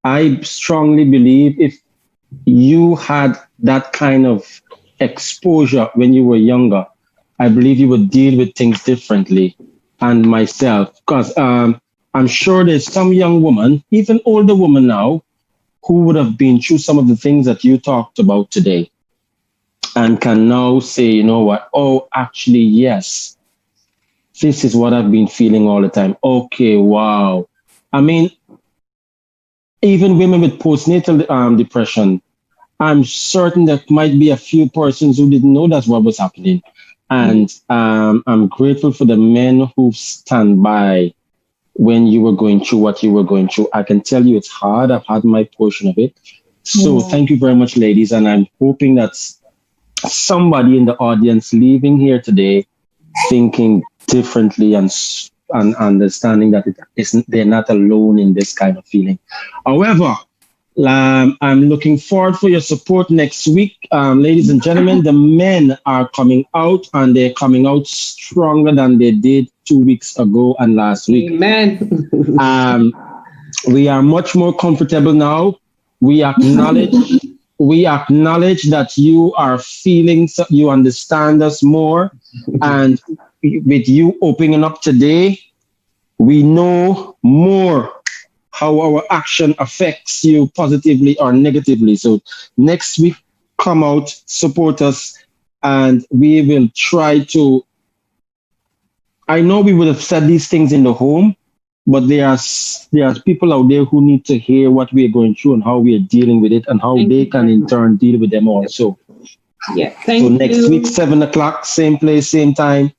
I strongly believe if you had that kind of exposure when you were younger, I believe you would deal with things differently. And myself, because I'm sure there's some young woman, even older woman now, who would have been through some of the things that you talked about today and can now say, you know what? Oh, actually, yes, this is what I've been feeling all the time. Okay, wow. I mean, even women with postnatal depression, I'm certain there might be a few persons who didn't know that's what was happening. And I'm grateful for the men who stand by when you were going through what you were going through. I can tell you it's hard. I've had my portion of it. So thank you very much, ladies. And I'm hoping that somebody in the audience leaving here today thinking differently and understanding that they're not alone in this kind of feeling. However, I'm looking forward for your support next week. Ladies and gentlemen, the men are coming out, and they're coming out stronger than they did 2 weeks ago and last week. Amen. We are much more comfortable now. We acknowledge that you are feeling, you understand us more. And with you opening up today, we know more how our action affects you positively or negatively. So next week, come out, support us, and we will try to. I know we would have said these things in the home, but there are people out there who need to hear what we are going through and how we are dealing with it and how they can in turn deal with them also. Yeah, thank you. So next week, 7 o'clock, same place, same time,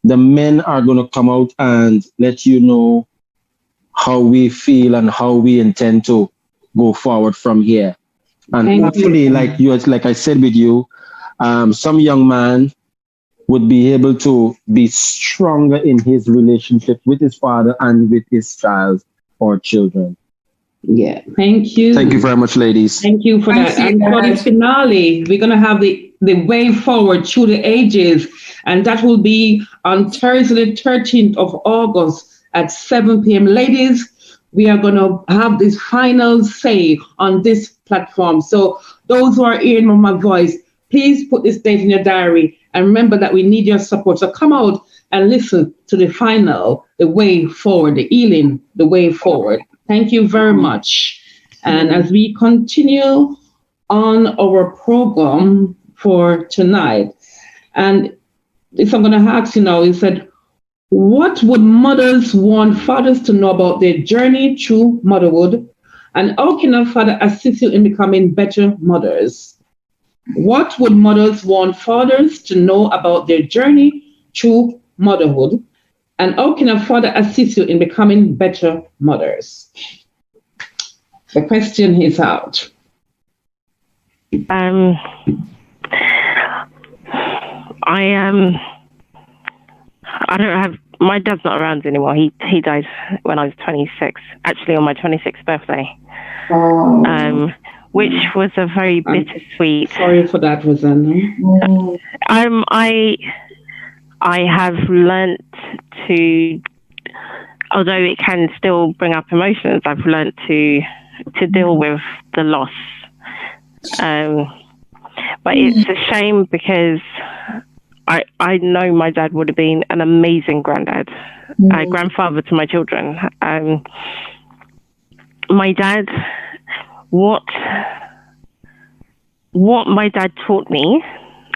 the men are going to come out and let you know how we feel and how we intend to go forward from here. And hopefully, like I said with you, some young man would be able to be stronger in his relationship with his father and with his child or children. Yeah, thank you. Thank you very much, ladies. Thank you for that. And for the finale, we're going to have the way forward through the ages, and that will be on Thursday, the 13th of August at 7 p.m. Ladies, we are going to have this final say on this platform. So those who are hearing my voice, please put this date in your diary and remember that we need your support. So come out and listen to the final, the way forward, the healing, the way forward. Thank you very much. And as we continue on our program for tonight, and if I'm going to ask you now, you said, what would mothers want fathers to know about their journey through motherhood? And how can a father assist you in becoming better mothers? What would mothers want fathers to know about their journey through motherhood? And how can a father assist you in becoming better mothers? The question is out. I don't have, my dad's not around anymore. He died when I was 26, actually on my 26th birthday. Which was a very bittersweet. Sorry for that, Rosanna. I have learnt to, although it can still bring up emotions, I've learnt to deal with the loss. But it's a shame because I know my dad would have been an amazing granddad, grandfather to my children. My dad, what my dad taught me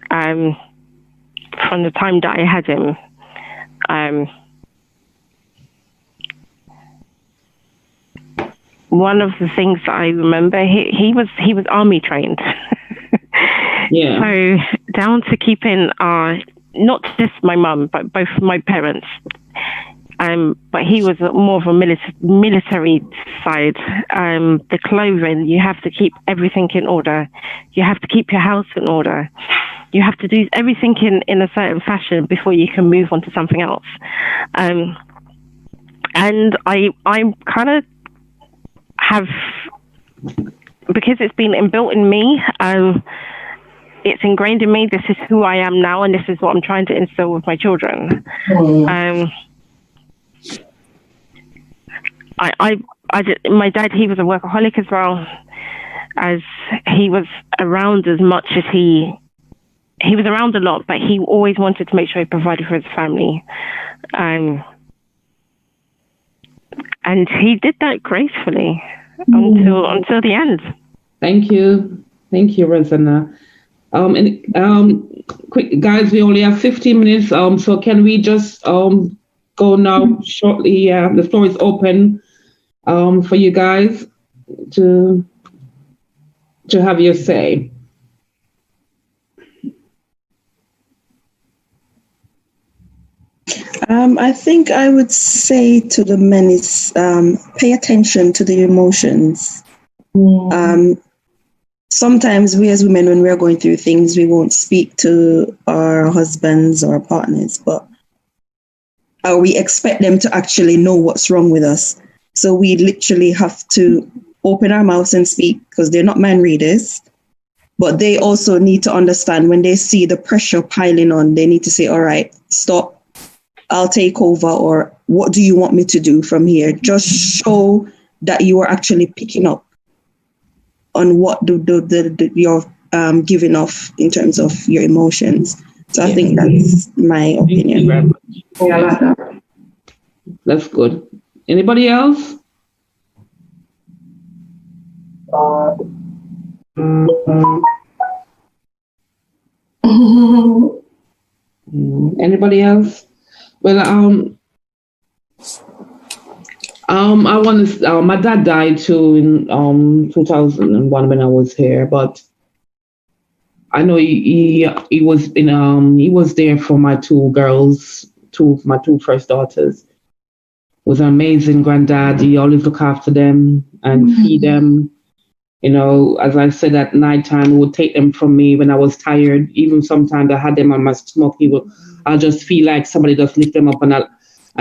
from the time that I had him, one of the things that I remember, he was army trained. Yeah. So down to keeping not just my mum, but both my parents. But he was more of a military side. The clothing, you have to keep everything in order. You have to keep your house in order. You have to do everything in a certain fashion before you can move on to something else. And I kind of have, because it's been inbuilt in me, it's ingrained in me. This is who I am now, and this is what I'm trying to instill with my children. My dad, he was a workaholic as well, as he was around as much as he was around a lot, but he always wanted to make sure he provided for his family. And he did that gracefully until the end. Thank you, Rosanna. Quick, guys, we only have 15 minutes. So can we just go now shortly? The floor is open for you guys to have your say. I think I would say to the men is pay attention to the emotions. Sometimes we as women, when we're going through things, we won't speak to our husbands or partners, but we expect them to actually know what's wrong with us. So we literally have to open our mouths and speak because they're not mind readers, but they also need to understand when they see the pressure piling on, they need to say, all right, stop, I'll take over, or what do you want me to do from here? Just show that you are actually picking up on what you're giving off in terms of your emotions. So I think that's my opinion. Yeah, I like that. That's good. Anybody else? Anybody else? Well, I want to. My dad died too in 2001 when I was here, but I know he was he was there for my two girls, my two first daughters. Was an amazing granddad. He always looked after them and feed them. You know, as I said, at nighttime, he would take them from me when I was tired. Even sometimes I had them on my stomach. I'll just feel like somebody just lift them up and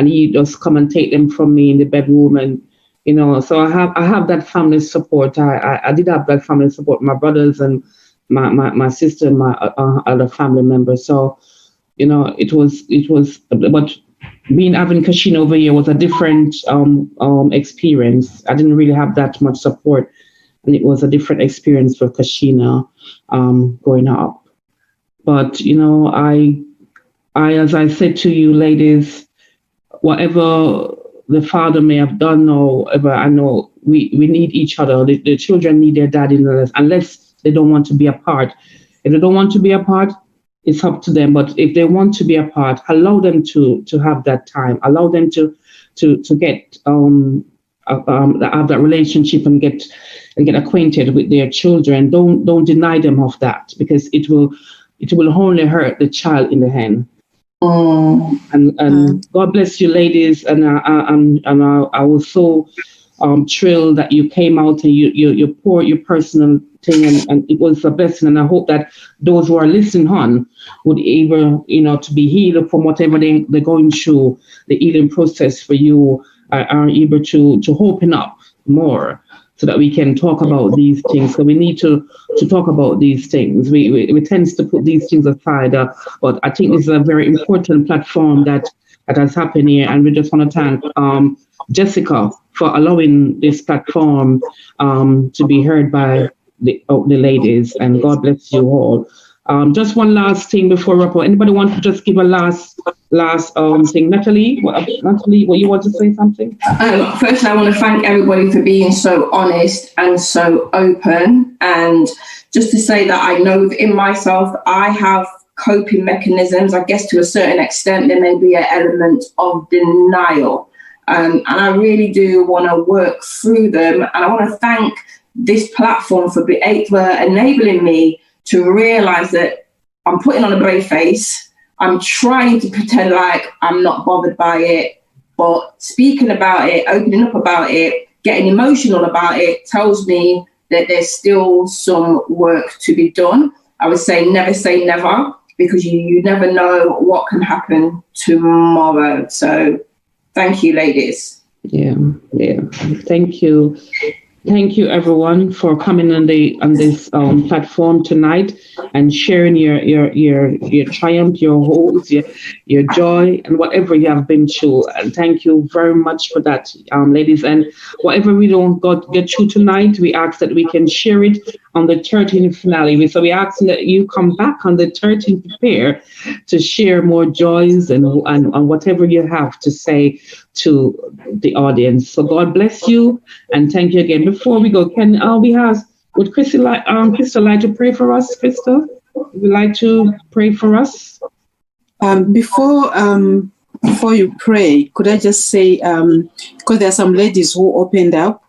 he just come and take them from me in the bedroom. And, you know, so I have that family support. I did have that family support, my brothers and my sister and my other family members. So, you know, it was, but having Kashina over here was a different experience. I didn't really have that much support. And it was a different experience for Kashina growing up. But, you know, I, as I said to you ladies, whatever the father may have done or whatever, I know we need each other. The children need their dad unless they don't want to be apart. If they don't want to be apart, it's up to them. But if they want to be apart, allow them to have that time. Allow them to get have that relationship and get acquainted with their children. Don't deny them of that, because it will only hurt the child in the end. And God bless you, ladies. And I was so thrilled that you came out and you poured your personal thing, and it was a blessing. And I hope that those who are listening on would able, to be healed from whatever they're going through, the healing process for you, are able to open up more, so that we can talk about these things. So we need to talk about these things. We tend to put these things aside, but I think this is a very important platform that has happened here, and we just want to thank Jessica for allowing this platform to be heard by the ladies, and God bless you all. Just one last thing before wrap up. Anybody want to just give a last thing? Natalie, what you want to say something? First, I want to thank everybody for being so honest and so open, and just to say that I know within myself I have coping mechanisms. I guess to a certain extent there may be an element of denial, and I really do want to work through them. And I want to thank this platform for enabling me to realize that I'm putting on a brave face. I'm trying to pretend like I'm not bothered by it, but speaking about it, opening up about it, getting emotional about it tells me that there's still some work to be done. I would say never, because you never know what can happen tomorrow. So thank you, ladies. Yeah. Thank you. Thank you, everyone, for coming on this platform tonight and sharing your triumph, your hopes, your joy, and whatever you have been through. And thank you very much for that, ladies. And whatever we don't get through tonight, we ask that we can share it on the 13th finale. So we ask that you come back on the 13th pair to share more joys and whatever you have to say to the audience. So God bless you, and thank you again. Before we go, would Crystal like to pray for us? Crystal, would you like to pray for us? Before you pray, could I just say, because there are some ladies who opened up,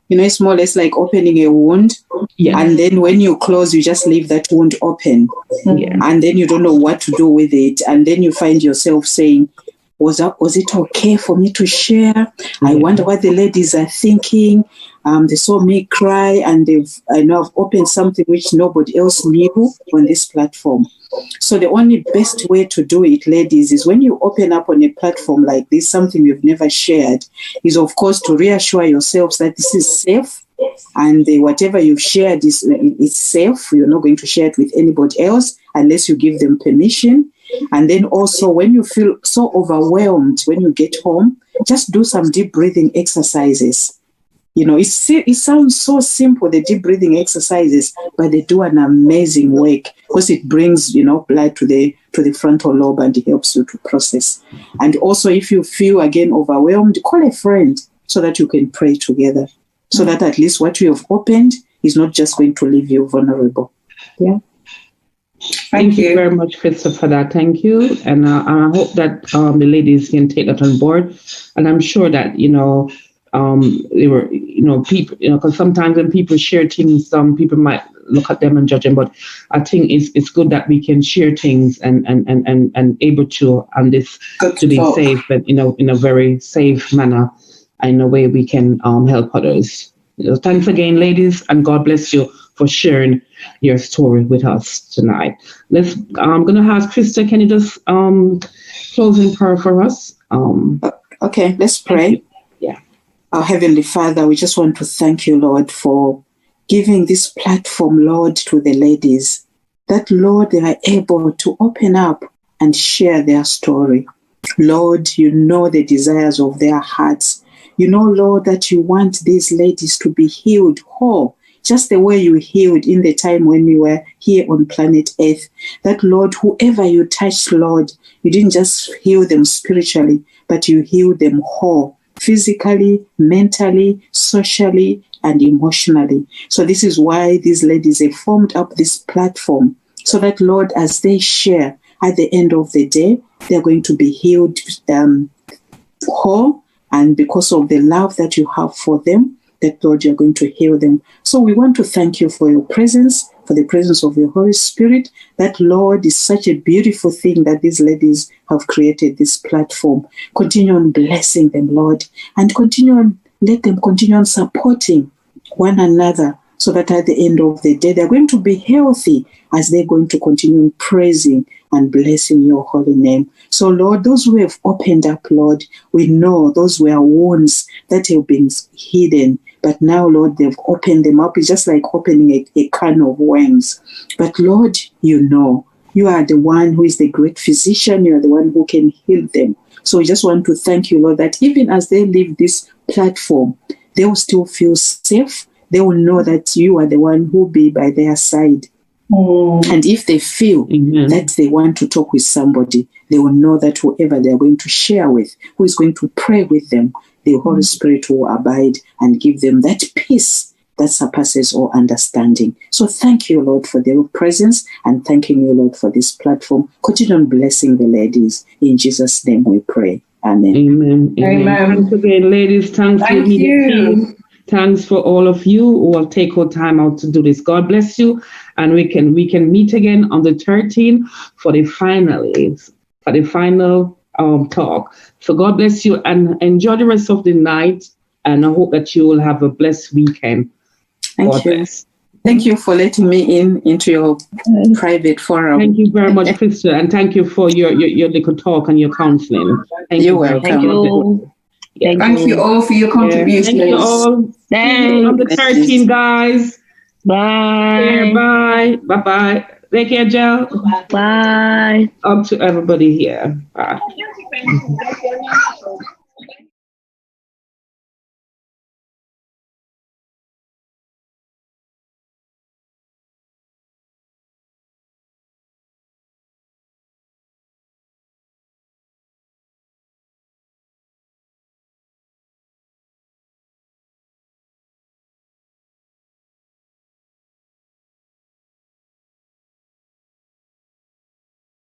it's more or less like opening a wound. Yeah. And then when you close, you just leave that wound open. Yeah. And then you don't know what to do with it. And then you find yourself saying, was it okay for me to share? Yeah. I wonder what the ladies are thinking. They saw me cry, and I've opened something which nobody else knew on this platform. So the only best way to do it, ladies, is when you open up on a platform like this, something you've never shared, is of course to reassure yourselves that this is safe, and whatever you've shared is safe. You're not going to share it with anybody else unless you give them permission. And then also, when you feel so overwhelmed when you get home, just do some deep breathing exercises. It sounds so simple, the deep breathing exercises, but they do an amazing work, because it brings, blood to the frontal lobe, and it helps you to process. And also, if you feel again overwhelmed, call a friend so that you can pray together, so that at least what you have opened is not just going to leave you vulnerable. Yeah. Thank you very much, Crystal, for that. Thank you. And I hope that the ladies can take that on board. And I'm sure that, they were, people, because sometimes when people share things, some people might look at them and judge them. But I think it's good that we can share things and able to, and this to be safe, and in a very safe manner, and in a way we can help others. Thanks again, ladies, and God bless you for sharing your story with us tonight. I'm going to ask Krista, can you just close in prayer for us? Okay, let's pray. Yeah. Our Heavenly Father, we just want to thank you, Lord, for giving this platform, Lord, to the ladies, that, Lord, they are able to open up and share their story. Lord, you know the desires of their hearts. You know, Lord, that you want these ladies to be healed whole, just the way you healed in the time when you were here on planet Earth. That, Lord, whoever you touched, Lord, you didn't just heal them spiritually, but you healed them whole, physically, mentally, socially, and emotionally. So this is why these ladies have formed up this platform, so that, Lord, as they share, at the end of the day, they're going to be healed whole, And because of the love that you have for them, that, Lord, you're going to heal them. So we want to thank you for your presence, for the presence of your Holy Spirit. That, Lord, is such a beautiful thing that these ladies have created this platform. Continue on blessing them, Lord, and let them continue on supporting one another, so that at the end of the day, they're going to be healthy as they're going to continue praising and blessing your holy name. So, Lord, those who have opened up, Lord, we know those were wounds that have been hidden. But now, Lord, they've opened them up. It's just like opening a can of worms. But, Lord, you know, you are the one who is the great physician. You are the one who can heal them. So we just want to thank you, Lord, that even as they leave this platform, they will still feel safe. They will know that you are the one who will be by their side. And if they feel that they want to talk with somebody, they will know that whoever they are going to share with, who is going to pray with them, the Holy Spirit will abide and give them that peace that surpasses all understanding. So thank you, Lord, for their presence, and thanking you, Lord, for this platform. Continue on blessing the ladies. In Jesus' name we pray. Amen. Amen. Thanks again, ladies. Thanks to the media team. Thanks for all of you who will take our time out to do this. God bless you. And we can meet again on the 13th for the final talk. So God bless you and enjoy the rest of the night. And I hope that you will have a blessed weekend. Thank you. Bless. Thank you for letting me into your private forum. Thank you very much, Krista. And thank you for your little talk and your counseling. You're welcome. Thank you. Thank you all for your contributions. Thank you all. Thanks. On the 13th, guys. Bye. Bye. Bye-bye. Take care, Jill. Bye. Up to everybody here. Bye.